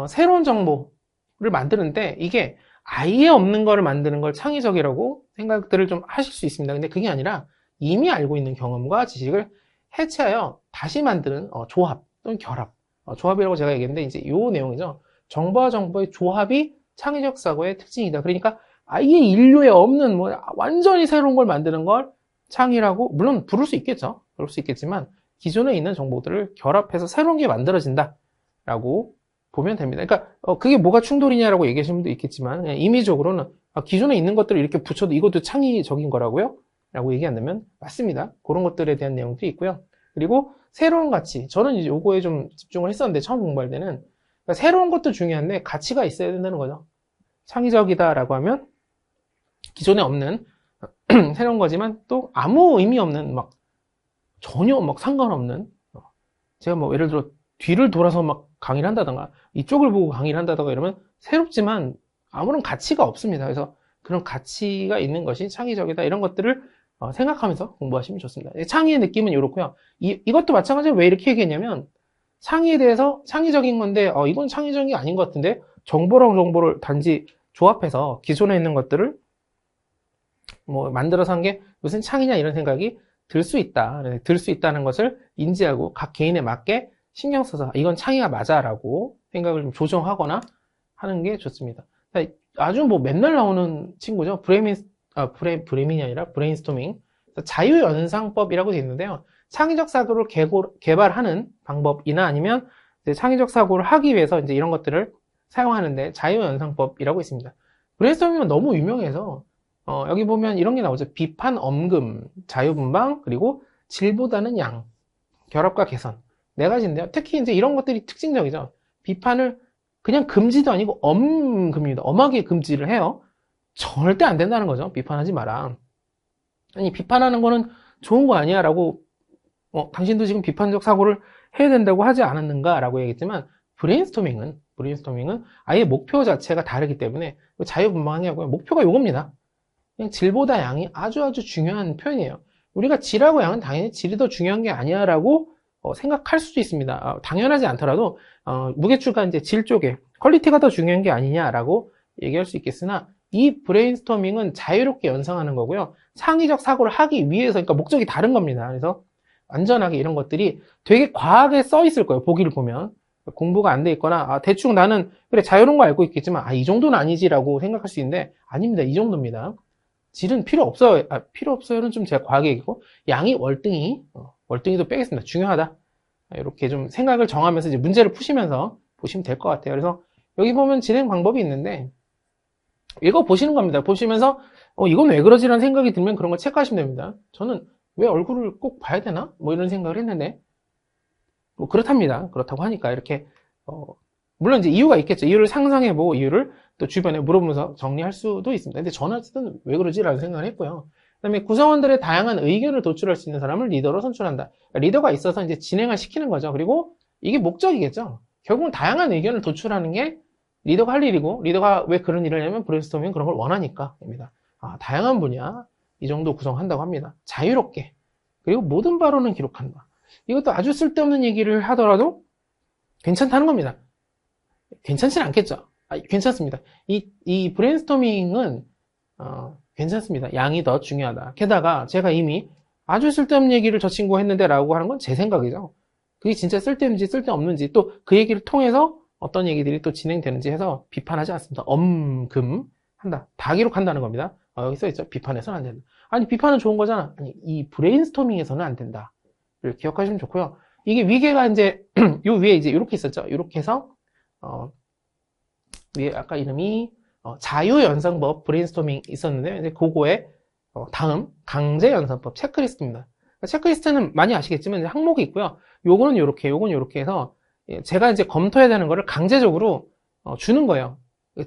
새로운 정보를 만드는데 이게 아예 없는 거를 만드는 걸 창의적이라고 생각들을 좀 하실 수 있습니다. 근데 그게 아니라 이미 알고 있는 경험과 지식을 해체하여 다시 만드는 조합 또는 결합. 조합이라고 제가 얘기했는데 이제 이 내용이죠. 정보와 정보의 조합이 창의적 사고의 특징이다. 그러니까 아예 인류에 없는 완전히 새로운 걸 만드는 걸 창의라고 물론 부를 수 있겠죠. 그럴 수 있겠지만 기존에 있는 정보들을 결합해서 새로운 게 만들어진다 라고 보면 됩니다. 그러니까 그게 뭐가 충돌이냐라고 얘기하시는 분도 있겠지만 그냥 임의적으로는 기존에 있는 것들을 이렇게 붙여도 이것도 창의적인 거라고요? 라고 얘기한다면 맞습니다. 그런 것들에 대한 내용들이 있고요. 그리고 새로운 가치. 저는 이제 요거에 좀 집중을 했었는데 처음 공부할 때는 그러니까 새로운 것도 중요한데 가치가 있어야 된다는 거죠. 창의적이다라고 하면 기존에 없는 새로운 거지만 또 아무 의미 없는 전혀 상관없는 제가 예를 들어 뒤를 돌아서 강의를 한다던가 이쪽을 보고 강의를 한다던가 이러면 새롭지만 아무런 가치가 없습니다. 그래서 그런 가치가 있는 것이 창의적이다 이런 것들을 생각하면서 공부하시면 좋습니다. 창의의 느낌은 이렇고요. 이것도 마찬가지로 왜 이렇게 얘기했냐면 창의에 대해서 창의적인 건데 이건 창의적이 아닌 것 같은데 정보랑 정보를 단지 조합해서 기존에 있는 것들을 만들어서 한 게 무슨 창의냐 이런 생각이 들 수 있다. 들 수 있다는 것을 인지하고 각 개인에 맞게 신경 써서 이건 창의가 맞아라고 생각을 좀 조정하거나 하는 게 좋습니다. 아주 맨날 나오는 친구죠. 브레민이 아니라 브레인스토밍. 자유연상법이라고 되어 있는데요. 창의적 사고를 개발하는 방법이나 아니면 이제 창의적 사고를 하기 위해서 이제 이런 것들을 사용하는데 자유연상법이라고 있습니다. 브레인스토밍은 너무 유명해서 여기 보면 이런 게 나오죠. 비판, 엄금, 자유분방, 그리고 질보다는 양, 결합과 개선. 네 가지인데요. 특히 이제 이런 것들이 특징적이죠. 비판을 그냥 금지도 아니고 엄금입니다. 엄하게 금지를 해요. 절대 안 된다는 거죠. 비판하지 마라. 아니 비판하는 거는 좋은 거 아니야 라고 당신도 지금 비판적 사고를 해야 된다고 하지 않았는가 라고 얘기했지만 브레인스토밍은 아예 목표 자체가 다르기 때문에 자유분방하냐고요. 목표가 요겁니다. 그냥 질보다 양이 아주 중요한 표현이에요. 우리가 질하고 양은 당연히 질이 더 중요한 게 아니야 라고 생각할 수도 있습니다. 당연하지 않더라도 무게추가 이제 질 쪽에 퀄리티가 더 중요한 게 아니냐라고 얘기할 수 있겠으나 이 브레인스토밍은 자유롭게 연상하는 거고요. 창의적 사고를 하기 위해서 그러니까 목적이 다른 겁니다. 그래서 안전하게 이런 것들이 되게 과하게 써 있을 거예요. 보기를 보면 공부가 안 돼 있거나 대충 나는 그래 자유로운 거 알고 있겠지만 이 정도는 아니지라고 생각할 수 있는데 아닙니다. 이 정도입니다. 질은 필요 없어요. 필요 없어요는 좀 제가 과하게 얘기고 양이 월등히도 빼겠습니다. 중요하다. 이렇게 좀 생각을 정하면서 이제 문제를 푸시면서 보시면 될 것 같아요. 그래서 여기 보면 진행 방법이 있는데 읽어보시는 겁니다. 보시면서 이건 왜 그러지라는 생각이 들면 그런 걸 체크하시면 됩니다. 저는 왜 얼굴을 꼭 봐야 되나? 이런 생각을 했는데 그렇답니다. 그렇다고 하니까 이렇게 물론 이제 이유가 있겠죠. 이유를 상상해보고 이유를 또 주변에 물어보면서 정리할 수도 있습니다. 근데 저는 어쨌든 왜 그러지라는 생각을 했고요. 그다음에 구성원들의 다양한 의견을 도출할 수 있는 사람을 리더로 선출한다. 그러니까 리더가 있어서 이제 진행을 시키는 거죠. 그리고 이게 목적이겠죠. 결국은 다양한 의견을 도출하는 게 리더가 할 일이고, 리더가 왜 그런 일을 하냐면 브레인스토밍 그런 걸 원하니까입니다. 다양한 분야 이 정도 구성한다고 합니다. 자유롭게. 그리고 모든 발언은 기록한다. 이것도 아주 쓸데없는 얘기를 하더라도 괜찮다는 겁니다. 괜찮진 않겠죠. 괜찮습니다. 이 브레인스토밍은 괜찮습니다. 양이 더 중요하다. 게다가 제가 이미 아주 쓸데없는 얘기를 저 친구가 했는데 라고 하는 건 제 생각이죠. 그게 진짜 쓸데있는지 쓸데없는지 또 그 얘기를 통해서 어떤 얘기들이 또 진행되는지 해서 비판하지 않습니다. 한다. 다 기록한다는 겁니다. 여기 써있죠. 비판해서는 안 된다. 아니 비판은 좋은 거잖아. 아니 이 브레인스토밍에서는 안 된다. 를 기억하시면 좋고요. 이게 위계가 이제 요 위에 이제 이렇게 있었죠. 이렇게 해서 위에 아까 이름이 자유연상법 브레인스토밍 있었는데 이제 그거에 다음 강제연상법 체크리스트입니다. 체크리스트는 많이 아시겠지만 이제 항목이 있고요. 요거는 요렇게, 요건 요렇게 해서 제가 이제 검토해야 되는 거를 강제적으로 주는 거예요.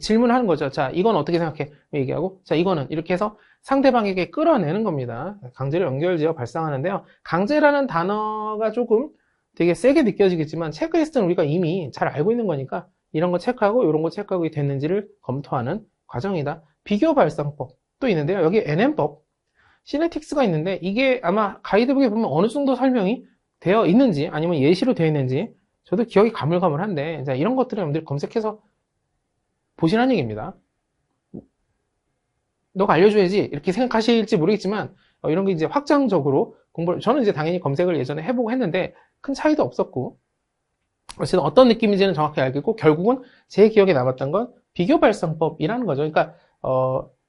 질문하는 거죠. 자, 이건 어떻게 생각해? 얘기하고, 자, 이거는 이렇게 해서 상대방에게 끌어내는 겁니다. 강제로 연결지어 발생하는데요. 강제라는 단어가 조금 되게 세게 느껴지겠지만 체크리스트는 우리가 이미 잘 알고 있는 거니까 이런 거 체크하고 이런 거 체크하고 됐는지를 검토하는 과정이다. 비교 발상법도 있는데요. 여기 NM법, 시네틱스가 있는데 이게 아마 가이드북에 보면 어느 정도 설명이 되어 있는지 아니면 예시로 되어 있는지 저도 기억이 가물가물한데 자, 이런 것들을 여러분들이 검색해서 보시라는 얘기입니다. 너가 알려줘야지 이렇게 생각하실지 모르겠지만 이런 게 이제 확장적으로 공부를 저는 이제 당연히 검색을 예전에 해보고 했는데 큰 차이도 없었고 어쨌든 어떤 느낌인지는 정확히 알겠고 결국은 제 기억에 남았던 건 비교 발상법이라는 거죠. 그러니까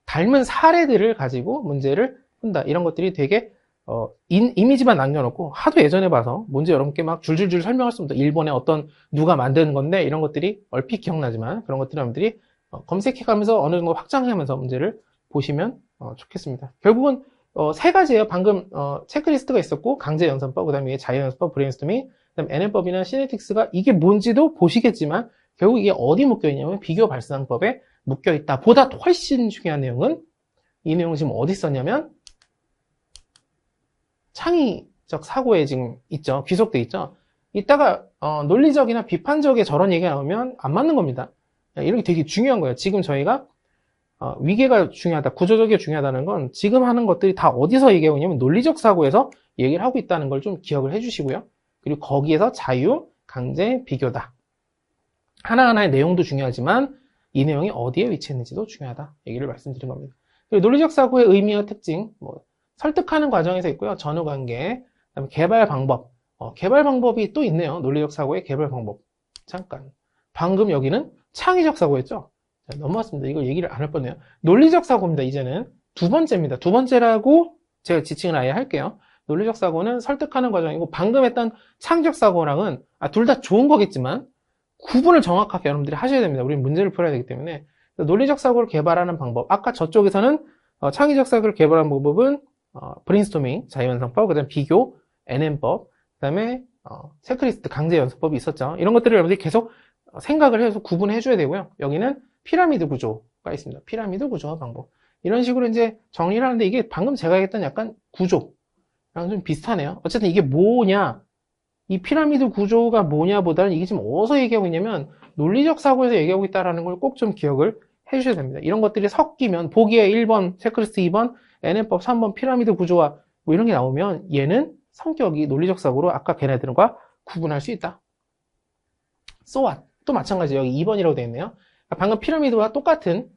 닮은 사례들을 가지고 문제를 푼다. 이런 것들이 되게 이미지만 남겨놓고 하도 예전에 봐서 뭔지 여러분께 막 줄줄줄 설명할 수 없습니다. 일본의 어떤 누가 만든 건데 이런 것들이 얼핏 기억나지만 그런 것들 여러분들이 검색해가면서 어느 정도 확장하면서 문제를 보시면 좋겠습니다. 결국은 세 가지예요. 방금 체크리스트가 있었고 강제연산법, 그 다음에 자유연산법, 브레인스토밍, 그 다음에 NM법이나 시네틱스가 이게 뭔지도 보시겠지만 결국 이게 어디 묶여있냐면 비교 발상법에 묶여있다. 보다 훨씬 중요한 내용은 이 내용은 지금 어디 있었냐면 창의적 사고에 지금 있죠. 귀속돼 있죠. 이따가 논리적이나 비판적인 저런 얘기가 나오면 안 맞는 겁니다. 이런 게 되게 중요한 거예요. 지금 저희가 위계가 중요하다, 구조적이 중요하다는 건 지금 하는 것들이 다 어디서 얘기하고 있냐면 논리적 사고에서 얘기를 하고 있다는 걸 좀 기억을 해주시고요. 그리고 거기에서 자유, 강제, 비교다. 하나하나의 내용도 중요하지만 이 내용이 어디에 위치했는지도 중요하다. 얘기를 말씀드린 겁니다. 그리고 논리적 사고의 의미와 특징, 설득하는 과정에서 있고요. 전후관계, 그다음에 개발 방법. 개발 방법이 또 있네요. 논리적 사고의 개발 방법. 잠깐. 방금 여기는 창의적 사고였죠? 자, 넘어왔습니다. 이거 얘기를 안 할 뻔해요. 논리적 사고입니다. 이제는 두 번째입니다. 두 번째라고 제가 지칭을 아예 할게요. 논리적 사고는 설득하는 과정이고 방금 했던 창의적 사고랑은 둘 다 좋은 거겠지만 구분을 정확하게 여러분들이 하셔야 됩니다. 우리는 문제를 풀어야 되기 때문에 논리적 사고를 개발하는 방법. 아까 저쪽에서는 창의적 사고를 개발하는 방법은 브레인스토밍, 자유연상법, 그 다음에 비교, NM법, 그 다음에 체크리스트, 강제연습법이 있었죠. 이런 것들을 여러분들이 계속 생각을 해서 구분해 줘야 되고요. 여기는 피라미드 구조가 있습니다. 피라미드 구조와 방법. 이런 식으로 이제 정리를 하는데 이게 방금 제가 했던 약간 구조랑 좀 비슷하네요. 어쨌든 이게 뭐냐, 이 피라미드 구조가 뭐냐 보다는 이게 지금 어디서 얘기하고 있냐면 논리적 사고에서 얘기하고 있다는 걸 꼭 좀 기억을 해 주셔야 됩니다. 이런 것들이 섞이면 보기에 1번 체크리스트, 2번 NM법, 3번 피라미드 구조와 뭐 이런 게 나오면 얘는 성격이 논리적 사고로 아까 걔네들과 구분할 수 있다. So what? 또 마찬가지예요. 여기 2번이라고 되어 있네요. 방금 피라미드와 똑같은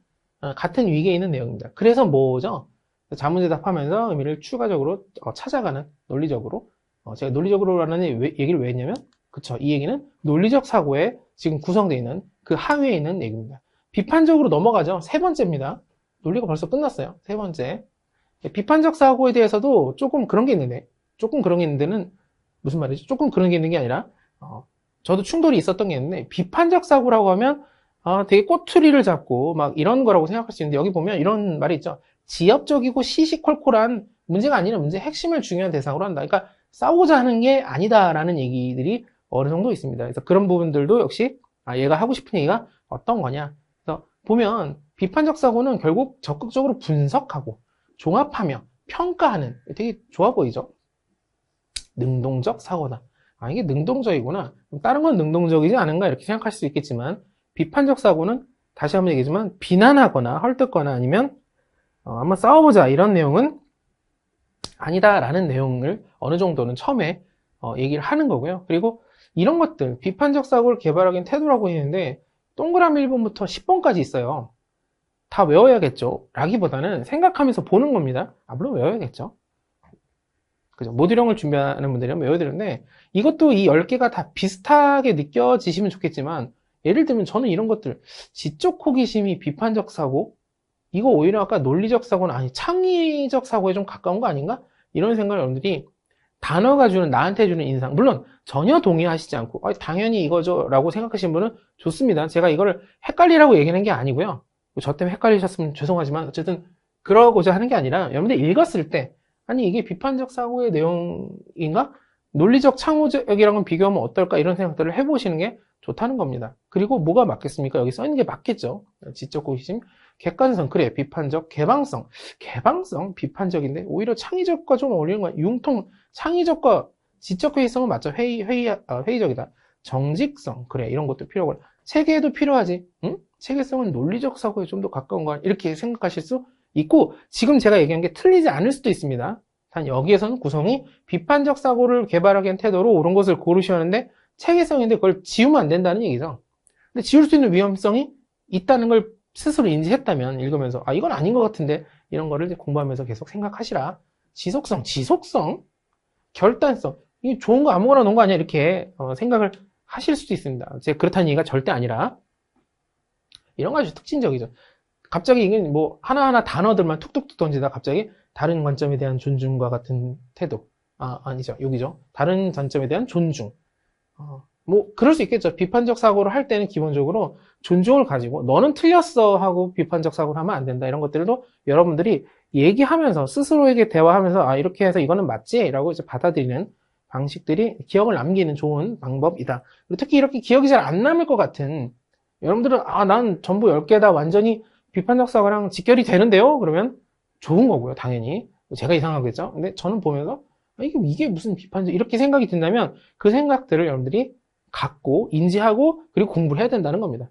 같은 위계에 있는 내용입니다. 그래서 뭐죠? 자문대답하면서 의미를 추가적으로 찾아가는 논리적으로 제가 논리적으로라는 얘기를 왜 했냐면 그쵸, 이 얘기는 논리적 사고에 지금 구성되어 있는 그 하위에 있는 얘기입니다. 비판적으로 넘어가죠. 세 번째입니다. 논리가 벌써 끝났어요. 세 번째. 비판적 사고에 대해서도 조금 그런 게 있는데 조금 그런 게 있는데는 무슨 말이죠? 조금 그런 게 있는 게 아니라 저도 충돌이 있었던 게 있는데 비판적 사고라고 하면 되게 꼬투리를 잡고 막 이런 거라고 생각할 수 있는데 여기 보면 이런 말이 있죠. 지엽적이고 시시콜콜한 문제가 아니라 문제의 핵심을 중요한 대상으로 한다. 그러니까 싸우고자 하는 게 아니다라는 얘기들이 어느 정도 있습니다. 그래서 그런 부분들도 역시 얘가 하고 싶은 얘기가 어떤 거냐. 그래서 보면 비판적 사고는 결국 적극적으로 분석하고 종합하며 평가하는 되게 좋아 보이죠. 능동적 사고다. 아, 이게 능동적이구나. 다른 건 능동적이지 않은가 이렇게 생각할 수 있겠지만 비판적 사고는 다시 한번 얘기하지만 비난하거나 헐뜯거나 아니면 한번 싸워보자 이런 내용은 아니다라는 내용을 어느 정도는 처음에 얘기를 하는 거고요. 그리고 이런 것들 비판적 사고를 개발하기엔 태도라고 했는데 동그라미 1번부터 10번까지 있어요. 다 외워야겠죠. 라기보다는 생각하면서 보는 겁니다. 아, 물론 외워야겠죠. 그죠? 모듈형을 준비하는 분들이면 외워야 되는데 이것도 이 10개가 다 비슷하게 느껴지시면 좋겠지만 예를 들면 저는 이런 것들 지적 호기심이 비판적 사고 이거 오히려 아까 논리적 사고는 아니 창의적 사고에 좀 가까운 거 아닌가? 이런 생각을 여러분들이 단어가 주는 나한테 주는 인상 물론 전혀 동의하시지 않고 당연히 이거죠 라고 생각하시는 분은 좋습니다. 제가 이거를 헷갈리라고 얘기하는 게 아니고요. 저 때문에 헷갈리셨으면 죄송하지만 어쨌든 그러고자 하는 게 아니라 여러분들 읽었을 때 아니 이게 비판적 사고의 내용인가? 논리적 창의적이랑은 비교하면 어떨까? 이런 생각들을 해보시는 게 좋다는 겁니다. 그리고 뭐가 맞겠습니까? 여기 써있는 게 맞겠죠. 지적 호기심, 객관성, 그래 비판적, 개방성, 비판적인데 오히려 창의적과 좀 어울리는 거야. 융통, 창의적과 지적 회의성은 맞죠. 회의적이다. 정직성, 그래 이런 것도 필요하고 체계에도 필요하지. 응? 체계성은 논리적 사고에 좀 더 가까운 거 이렇게 생각하실 수 있고 지금 제가 얘기한 게 틀리지 않을 수도 있습니다. 단 여기에서는 구성이 비판적 사고를 개발하기 위한 태도로 옳은 것을 고르셔야 하는데 체계성인데 그걸 지우면 안 된다는 얘기죠. 근데 지울 수 있는 위험성이 있다는 걸 스스로 인지했다면 읽으면서 아 이건 아닌 것 같은데 이런 거를 이제 공부하면서 계속 생각하시라. 지속성, 결단성 이게 좋은 거 아무거나 놓은 거 아니야 이렇게 생각을 하실 수도 있습니다. 제가 그렇다는 얘기가 절대 아니라 이런 거 아주 특징적이죠. 갑자기 이게 뭐 하나하나 단어들만 툭툭툭 던지다 갑자기 다른 관점에 대한 존중과 같은 태도. 아니죠. 여기죠. 다른 관점에 대한 존중. 뭐 그럴 수 있겠죠. 비판적 사고를 할 때는 기본적으로 존중을 가지고 너는 틀렸어 하고 비판적 사고를 하면 안 된다. 이런 것들도 여러분들이 얘기하면서 스스로에게 대화하면서 아 이렇게 해서 이거는 맞지? 라고 이제 받아들이는 방식들이 기억을 남기는 좋은 방법이다. 특히 이렇게 기억이 잘 안 남을 것 같은 여러분들은 난 전부 10개다 완전히 비판적 사고랑 직결이 되는데요? 그러면 좋은 거고요, 당연히. 제가 이상하겠죠? 근데 저는 보면서 이게 무슨 비판적 이렇게 생각이 든다면 그 생각들을 여러분들이 갖고 인지하고 그리고 공부를 해야 된다는 겁니다.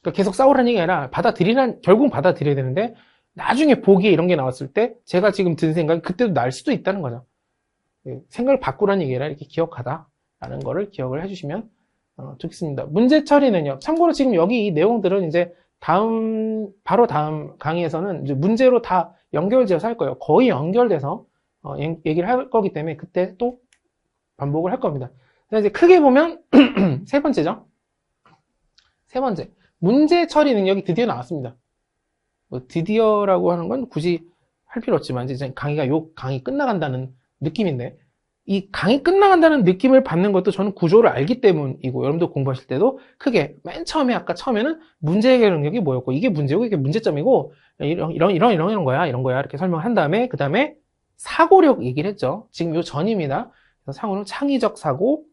그러니까 계속 싸우라는 얘기가 아니라 결국은 받아들여야 되는데 나중에 보기에 이런 게 나왔을 때 제가 지금 든 생각이 그때도 날 수도 있다는 거죠. 생각을 바꾸라는 얘기가 아니라 이렇게 기억하다라는 거를 기억을 해주시면 좋겠습니다. 문제 처리는요. 참고로 지금 여기 이 내용들은 이제 바로 다음 강의에서는 이제 문제로 다 연결지어서 할 거예요. 거의 연결돼서 얘기를 할 거기 때문에 그때 또 반복을 할 겁니다. 이제 크게 보면 세 번째죠. 세 번째. 문제 처리 능력이 드디어 나왔습니다. 뭐 드디어라고 하는 건 굳이 할 필요 없지만 이제 강의 끝나간다는 느낌인데 이 강의 끝나간다는 느낌을 받는 것도 저는 구조를 알기 때문이고 여러분도 공부하실 때도 크게 맨 처음에 아까 처음에는 문제 해결 능력이 뭐였고 이게 문제고 이게 문제점이고 이런 거야 이렇게 설명한 다음에 그 다음에 사고력 얘기를 했죠. 지금 요 전입니다. 상호는 창의적 사고,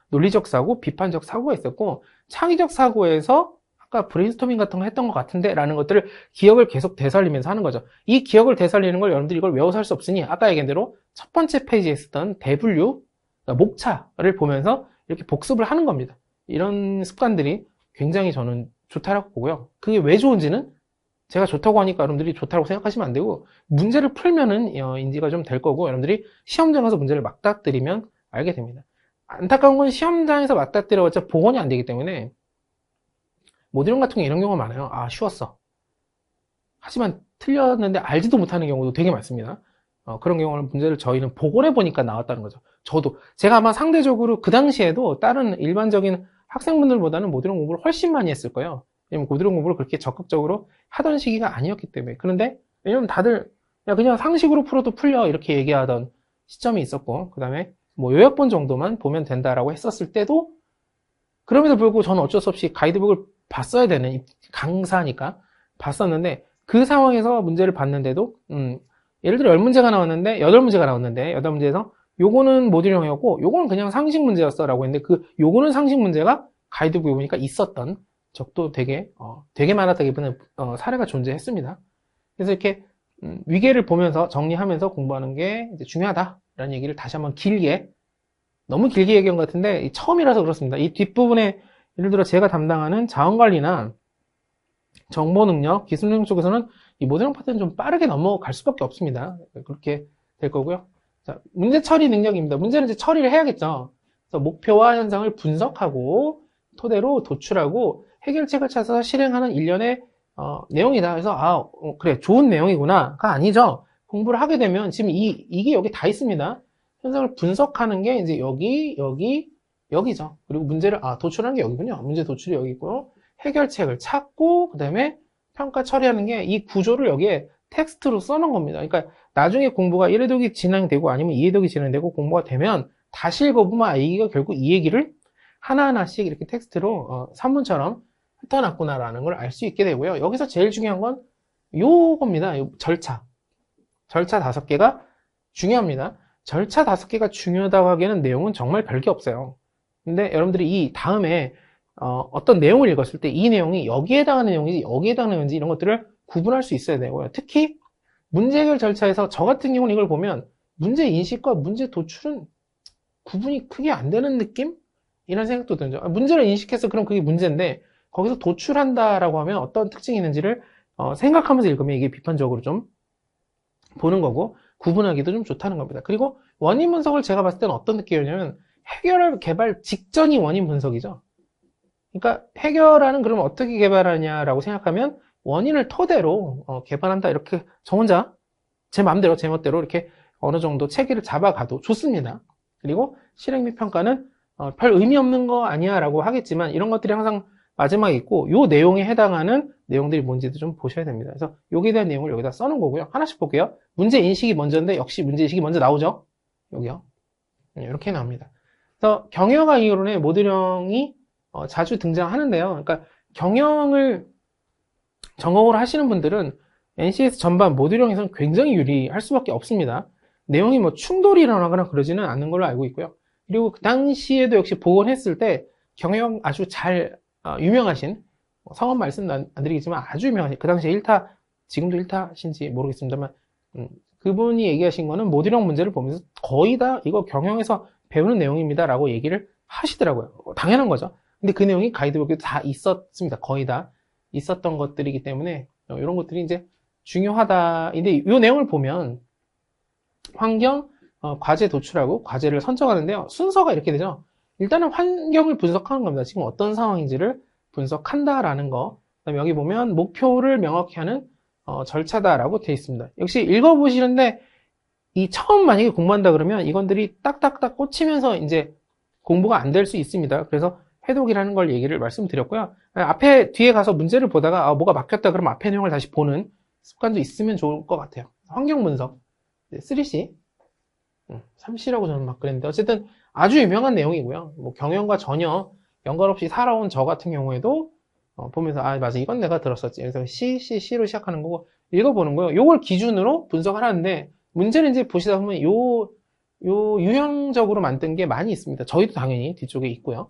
논리적 사고, 비판적 사고가 있었고 창의적 사고에서 아까 브레인스토밍 같은 거 했던 것 같은데 라는 것들을 기억을 계속 되살리면서 하는 거죠. 이 기억을 되살리는 걸 여러분들이 이걸 외워서 할 수 없으니 아까 얘기한 대로 첫 번째 페이지에 쓰던 대분류, 그러니까 목차를 보면서 이렇게 복습을 하는 겁니다. 이런 습관들이 굉장히 저는 좋다라고 보고요. 그게 왜 좋은지는 제가 좋다고 하니까 여러분들이 좋다고 생각하시면 안 되고 문제를 풀면은 인지가 좀 될 거고 여러분들이 시험장 가서 문제를 맞닥뜨리면 알게 됩니다. 안타까운 건 시험장에서 맞닥뜨려봤자 복원이 안 되기 때문에 모듈형 같은 경우 이런 경우가 많아요. 쉬웠어. 하지만 틀렸는데 알지도 못하는 경우도 되게 많습니다. 그런 경우는 문제를 저희는 복원해 보니까 나왔다는 거죠. 제가 아마 상대적으로 그 당시에도 다른 일반적인 학생분들보다는 모듈형 공부를 훨씬 많이 했을 거예요. 왜냐면 모듈형 공부를 그렇게 적극적으로 하던 시기가 아니었기 때문에. 그런데 왜냐면 다들 그냥 상식으로 풀어도 풀려 이렇게 얘기하던 시점이 있었고 그 다음에 뭐 요약본 정도만 보면 된다라고 했었을 때도 그럼에도 불구하고 저는 어쩔 수 없이 가이드북을 봤어야 되는 강사니까 봤었는데 그 상황에서 문제를 봤는데도 예를 들어 10문제가 나왔는데 8문제가 나왔는데 8문제에서 요거는 모듈형이었고 요거는 그냥 상식 문제였어 라고 했는데 요거는 상식 문제가 가이드북에 보니까 있었던 적도 되게 많았다기보다는 사례가 존재했습니다. 그래서 이렇게 위계를 보면서 정리하면서 공부하는 게 이제 중요하다라는 얘기를 다시 한번 길게 너무 길게 얘기한 것 같은데 처음이라서 그렇습니다. 이 뒷부분에 예를 들어 제가 담당하는 자원관리나 정보능력, 기술능력 쪽에서는 이 모델링 파트는 좀 빠르게 넘어갈 수밖에 없습니다. 그렇게 될 거고요. 자, 문제 처리 능력입니다. 문제는 이제 처리를 해야겠죠. 그래서 목표와 현상을 분석하고 토대로 도출하고 해결책을 찾아서 실행하는 일련의 내용이다. 그래서 그래 좋은 내용이구나가 아니죠. 공부를 하게 되면 지금 이게 여기 다 있습니다. 현상을 분석하는 게 이제 여기죠. 그리고 문제를 도출하는 게 여기군요. 문제 도출이 여기 있고요. 해결책을 찾고 그다음에 평가 처리하는 게 이 구조를 여기에 텍스트로 써놓은 겁니다. 그러니까 나중에 공부가 1회 독이 진행되고 아니면 2회 독이 진행되고 공부가 되면 다시 읽어보면 이 얘기가 결국 이 얘기를 하나하나씩 이렇게 텍스트로 산문처럼 흩어놨구나라는 걸 알 수 있게 되고요. 여기서 제일 중요한 건 요겁니다. 요 절차 5개가 중요합니다. 절차 5개가 중요하다고 하기에는 내용은 정말 별게 없어요. 근데 여러분들이 이 다음에 어떤 내용을 읽었을 때 이 내용이 여기에 해당하는 내용인지 여기에 해당하는 내용인지 이런 것들을 구분할 수 있어야 되고요. 특히 문제 해결 절차에서 저 같은 경우는 이걸 보면 문제 인식과 문제 도출은 구분이 크게 안 되는 느낌? 이런 생각도 들죠. 문제를 인식해서 그럼 그게 문제인데 거기서 도출한다라고 하면 어떤 특징이 있는지를 생각하면서 읽으면 이게 비판적으로 좀 보는 거고 구분하기도 좀 좋다는 겁니다. 그리고 원인 분석을 제가 봤을 때는 어떤 느낌이냐면 해결 개발 직전이 원인 분석이죠. 그러니까 해결하는 그럼 어떻게 개발하냐라고 생각하면 원인을 토대로 개발한다 이렇게 저 혼자 제 마음대로 제 멋대로 이렇게 어느 정도 체계를 잡아가도 좋습니다. 그리고 실행 및 평가는 별 의미 없는 거 아니야 라고 하겠지만 이런 것들이 항상 마지막에 있고 요 내용에 해당하는 내용들이 뭔지도 좀 보셔야 됩니다. 그래서 여기에 대한 내용을 여기다 써놓은 거고요. 하나씩 볼게요. 문제 인식이 먼저인데 역시 문제 인식이 먼저 나오죠. 여기요. 이렇게 나옵니다. 그래서 경영학 이론의 모듈형이 자주 등장하는데요. 그러니까 경영을 전공으로 하시는 분들은 NCS 전반 모듈형에서는 굉장히 유리할 수밖에 없습니다. 내용이 뭐 충돌이 일어나거나 그러지는 않는 걸로 알고 있고요. 그리고 그 당시에도 역시 복원했을 때 경영 아주 잘 유명하신 성함 말씀 안 드리겠지만 아주 유명하신 그 당시에 1타 지금도 1타신지 모르겠습니다만 그분이 얘기하신 거는 모듈형 문제를 보면서 거의 다 이거 경영에서 배우는 내용입니다 라고 얘기를 하시더라고요. 당연한 거죠. 근데 그 내용이 가이드북에도 다 있었습니다. 거의 다 있었던 것들이기 때문에 이런 것들이 이제 중요하다. 근데 이 내용을 보면 환경, 과제 도출하고 과제를 선정하는데요. 순서가 이렇게 되죠. 일단은 환경을 분석하는 겁니다. 지금 어떤 상황인지를 분석한다라는 거. 그다음에 여기 보면 목표를 명확히 하는 절차다라고 되어 있습니다. 역시 읽어보시는데 이 처음 만약에 공부한다 그러면 이건들이 딱딱딱 꽂히면서 이제 공부가 안 될 수 있습니다. 그래서 해독이라는 걸 얘기를 말씀드렸고요. 뒤에 가서 문제를 보다가 뭐가 막혔다 그러면 앞에 내용을 다시 보는 습관도 있으면 좋을 것 같아요. 환경 분석 3C 3C라고 저는 막 그랬는데 어쨌든 아주 유명한 내용이고요. 뭐 경영과 전혀 연관 없이 살아온 저 같은 경우에도 보면서 맞아 이건 내가 들었었지. 그래서 C로 시작하는 거고 읽어보는 거예요. 요걸 기준으로 분석을 하는데 문제는 이제 보시다 보면 요 유형적으로 만든 게 많이 있습니다. 저희도 당연히 뒤쪽에 있고요.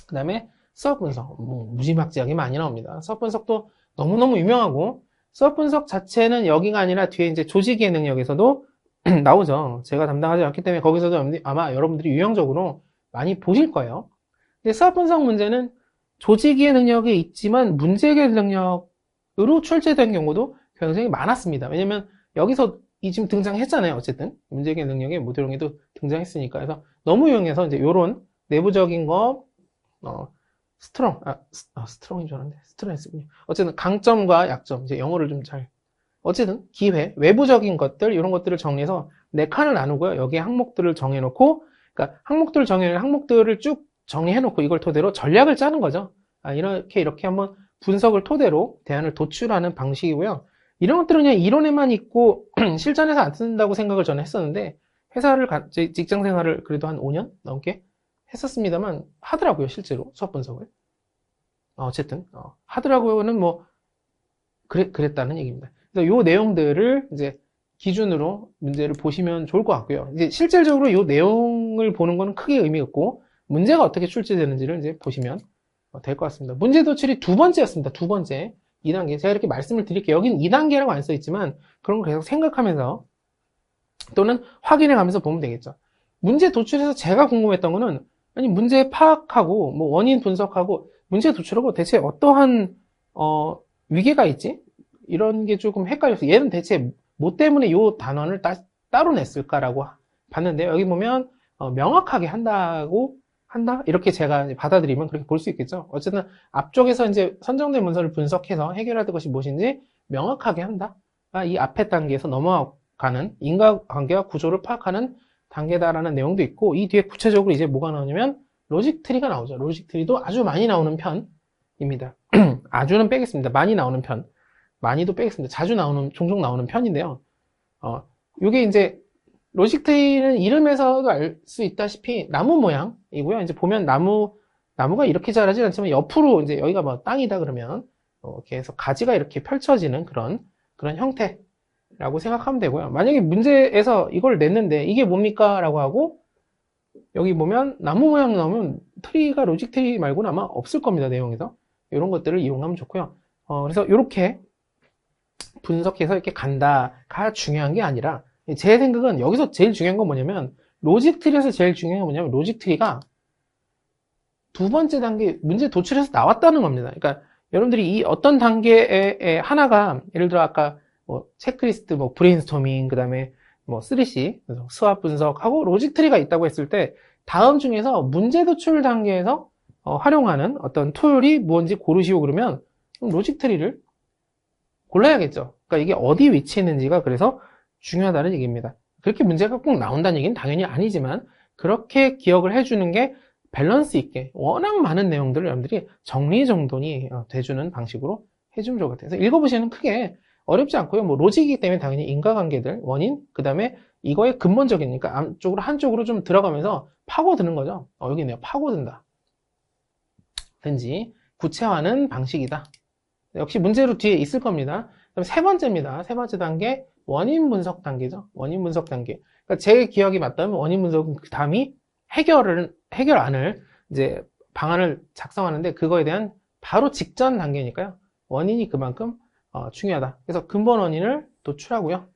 그 다음에 수업 분석 무지막지하게 많이 나옵니다. 수업 분석도 너무너무 유명하고 수업 분석 자체는 여기가 아니라 뒤에 이제 조직의 능력에서도 나오죠. 제가 담당하지 않기 때문에 거기서도 아마 여러분들이 유형적으로 많이 보실 거예요. 근데 수업 분석 문제는 조직의 능력이 있지만 문제 해결 능력으로 출제된 경우도 굉장히 많았습니다. 왜냐면 여기서 지금 등장했잖아요. 어쨌든 문제 해결 능력의 모듈형에도 등장했으니까. 그래서 너무 유용해서 이제 요런 내부적인 거 스트롱인 줄 알았는데 스트렝스군요. 어쨌든 강점과 약점 이제 영어를 좀 잘 어쨌든 기회 외부적인 것들 이런 것들을 정리해서 4칸을 나누고요. 여기에 항목들을 정해놓고 그러니까 항목들을 쭉 정리해놓고 이걸 토대로 전략을 짜는 거죠. 이렇게 한번 분석을 토대로 대안을 도출하는 방식이고요. 이런 것들은 그냥 이론에만 있고 실전에서 안 쓴다고 생각을 저는 했었는데 직장 생활을 그래도 한 5년 넘게 했었습니다만 하더라고요. 실제로 수업 분석을 어쨌든 하더라고요는 뭐 그랬다는 얘기입니다. 그래서 요 내용들을 이제 기준으로 문제를 보시면 좋을 것 같고요. 이제 실질적으로 요 내용을 보는 거는 크게 의미 없고 문제가 어떻게 출제되는지를 이제 보시면 될 것 같습니다. 문제 도출이 2번째였습니다. 2번째 2단계 제가 이렇게 말씀을 드릴게요. 여기는 2단계라고 안 써있지만 그런 거 계속 생각하면서 또는 확인해 가면서 보면 되겠죠. 문제 도출해서 제가 궁금했던 거는, 아니, 문제 파악하고, 뭐, 원인 분석하고, 문제 도출하고 대체 어떠한, 위계가 있지? 이런 게 조금 헷갈렸어요. 얘는 대체 뭐 때문에 요 단원을 따로 냈을까라고 봤는데, 여기 보면, 명확하게 한다? 이렇게 제가 이제 받아들이면 그렇게 볼 수 있겠죠. 어쨌든 앞쪽에서 이제 선정된 문서를 분석해서 해결할 것이 무엇인지 명확하게 한다. 이 앞에 단계에서 넘어가는 인과관계와 구조를 파악하는 단계다라는 내용도 있고, 이 뒤에 구체적으로 이제 뭐가 나오냐면 로직 트리가 나오죠. 로직 트리도 아주 많이 나오는 편입니다. 아주는 빼겠습니다. 많이 나오는 편. 많이도 빼겠습니다. 종종 나오는 편인데요. 요게 이제 로직 트리는 이름에서도 알 수 있다시피 나무 모양이고요. 이제 보면 나무가 이렇게 자라진 않지만 옆으로 이제 여기가 뭐 땅이다 그러면 이렇게 해서 가지가 이렇게 펼쳐지는 그런 형태라고 생각하면 되고요. 만약에 문제에서 이걸 냈는데 이게 뭡니까? 라고 하고 여기 보면 나무 모양 나오면 트리가 로직 트리 말고는 아마 없을 겁니다. 내용에서. 이런 것들을 이용하면 좋고요. 그래서 이렇게 분석해서 이렇게 간다가 중요한 게 아니라 제 생각은 여기서 제일 중요한 건 뭐냐면 로직 트리에서 제일 중요한 건 뭐냐면 로직 트리가 두 번째 단계 문제 도출해서 나왔다는 겁니다. 그러니까 여러분들이 이 어떤 단계에 하나가 예를 들어 아까 뭐 체크리스트, 뭐 브레인스토밍, 그 다음에 뭐 3C, 수학 분석하고 로직 트리가 있다고 했을 때 다음 중에서 문제 도출 단계에서 활용하는 어떤 툴이 뭔지 고르시오 그러면 로직 트리를 골라야겠죠. 그러니까 이게 어디 위치에 있는지가 그래서 중요하다는 얘기입니다. 그렇게 문제가 꼭 나온다는 얘기는 당연히 아니지만 그렇게 기억을 해주는 게 밸런스 있게 워낙 많은 내용들을 여러분들이 정리정돈이 돼주는 방식으로 해주면 좋을 것 같아요. 그래서 읽어보시면 크게 어렵지 않고요. 뭐 로직이기 때문에 당연히 인과관계들, 원인, 그 다음에 이거의 근본적이니까 한쪽으로 좀 들어가면서 파고드는 거죠. 여기 있네요. 파고든다. 든지 구체화하는 방식이다. 역시 문제로 뒤에 있을 겁니다. 그럼 세 번째입니다. 세 번째 단계 원인 분석 단계죠. 원인 분석 단계. 그러니까 제 기억이 맞다면 원인 분석은 그 다음이 해결안을 이제 방안을 작성하는데 그거에 대한 바로 직전 단계니까요. 원인이 그만큼 중요하다. 그래서 근본 원인을 도출하고요.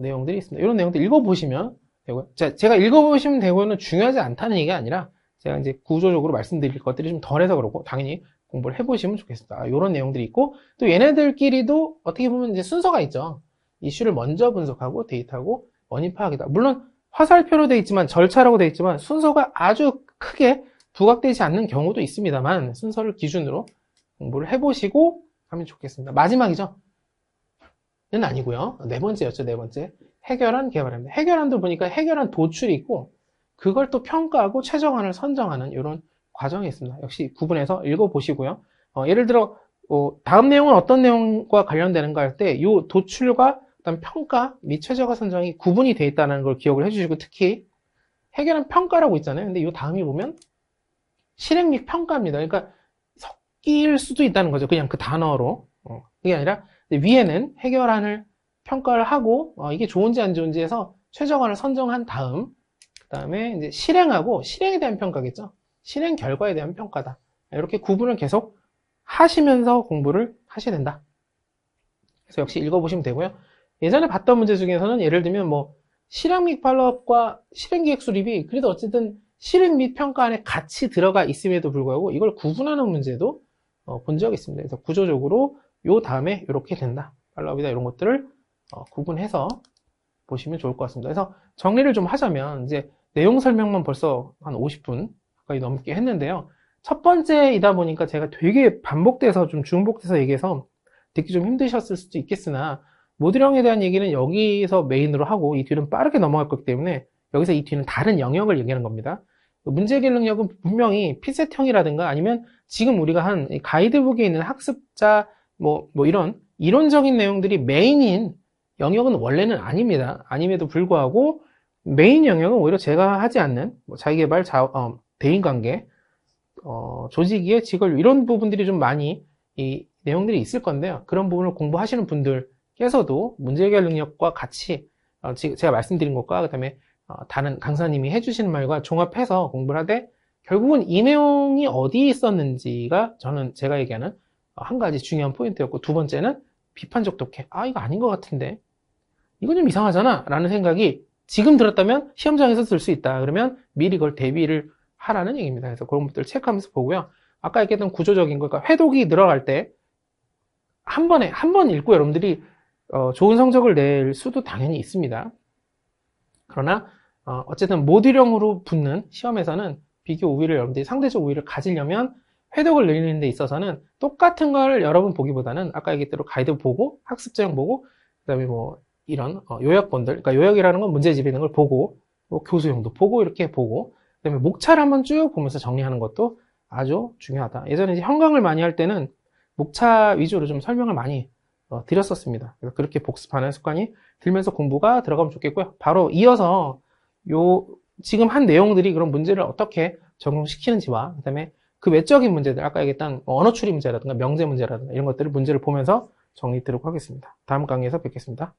내용들이 있습니다. 이런 내용들 읽어보시면 되고요. 제가 읽어보시면 되고는 중요하지 않다는 얘기가 아니라 제가 이제 구조적으로 말씀드릴 것들이 좀 덜해서 그렇고 당연히 공부를 해보시면 좋겠습니다. 이런 내용들이 있고 또 얘네들끼리도 어떻게 보면 이제 순서가 있죠. 이슈를 먼저 분석하고 데이트하고 원인 파악이다. 물론 화살표로 되어 있지만 절차라고 되어 있지만 순서가 아주 크게 부각되지 않는 경우도 있습니다만 순서를 기준으로 공부를 해보시고 하면 좋겠습니다. 마지막이죠. 는 아니고요. 네 번째였죠. 네 번째. 해결안 개발합니다. 해결안도 보니까 해결안 도출이 있고 그걸 또 평가하고 최종안을 선정하는 이런 과정이 있습니다. 역시 구분해서 읽어보시고요. 예를 들어 다음 내용은 어떤 내용과 관련되는가 할 때 이 도출과 그다음 평가 및 최저가 선정이 구분이 되어 있다는 걸 기억을 해주시고 특히 해결한 평가라고 있잖아요. 근데 이 다음이 보면 실행 및 평가입니다. 그러니까 섞일 수도 있다는 거죠. 그냥 그 단어로. 그게 아니라 위에는 해결안을 평가를 하고 이게 좋은지 안 좋은지 해서 최저간을 선정한 다음 그 다음에 이제 실행하고 실행에 대한 평가겠죠. 실행 결과에 대한 평가다. 이렇게 구분을 계속 하시면서 공부를 하셔야 된다. 그래서 역시 읽어보시면 되고요. 예전에 봤던 문제 중에서는 예를 들면 뭐 실행 및 팔로업과 실행기획 수립이 그래도 어쨌든 실행 및 평가 안에 같이 들어가 있음에도 불구하고 이걸 구분하는 문제도 본 적이 있습니다. 그래서 구조적으로 요 다음에 이렇게 된다. 팔로업이다 이런 것들을 구분해서 보시면 좋을 것 같습니다. 그래서 정리를 좀 하자면 이제 내용 설명만 벌써 한 50분 가까이 넘게 했는데요. 첫 번째이다 보니까 제가 되게 반복돼서 좀 중복돼서 얘기해서 듣기 좀 힘드셨을 수도 있겠으나 모듈형에 대한 얘기는 여기서 메인으로 하고 이 뒤는 빠르게 넘어갈 거기 때문에 여기서 이 뒤는 다른 영역을 얘기하는 겁니다. 문제 해결 능력은 분명히 피셋형이라든가 아니면 지금 우리가 한 가이드북에 있는 학습자 뭐 이런 이론적인 내용들이 메인인 영역은 원래는 아닙니다. 아님에도 불구하고 메인 영역은 오히려 제가 하지 않는 뭐 자기개발, 대인관계, 조직이의 직원 이런 부분들이 좀 많이 이 내용들이 있을 건데요. 그런 부분을 공부하시는 분들께서도 문제 해결 능력과 같이 제가 말씀드린 것과 그 다음에 다른 강사님이 해주시는 말과 종합해서 공부를 하되 결국은 이 내용이 어디에 있었는지가 저는 제가 얘기하는 한 가지 중요한 포인트였고 두 번째는 비판적 독해. 이거 아닌 것 같은데 이건 좀 이상하잖아 라는 생각이 지금 들었다면 시험장에서 들 수 있다. 그러면 미리 그걸 대비를 하라는 얘기입니다. 그래서 그런 것들을 체크하면서 보고요. 아까 얘기했던 구조적인 거, 그러니까 회독이 들어갈 때 한 번 읽고 여러분들이 좋은 성적을 낼 수도 당연히 있습니다. 그러나 어쨌든 모듈형으로 붙는 시험에서는 비교 우위를 여러분들이 상대적 우위를 가지려면 회독을 늘리는 데 있어서는 똑같은 걸 여러 번 보기보다는 아까 얘기했대로 가이드 보고 학습자형 보고 그다음에 뭐 이런 요약본들, 그러니까 요약이라는 건 문제집에 있는 걸 보고 뭐 교수형도 보고 이렇게 보고 그다음에 목차를 한번 쭉 보면서 정리하는 것도 아주 중요하다. 예전에 이제 현강을 많이 할 때는 목차 위주로 좀 설명을 많이 드렸었습니다. 그래서 그렇게 복습하는 습관이 들면서 공부가 들어가면 좋겠고요. 바로 이어서 지금 한 내용들이 그런 문제를 어떻게 적용시키는지와 그다음에 그 외적인 문제들, 아까 얘기했던 언어 추리 문제라든가 명제 문제라든가 이런 것들을 문제를 보면서 정리 드리도록 하겠습니다. 다음 강의에서 뵙겠습니다.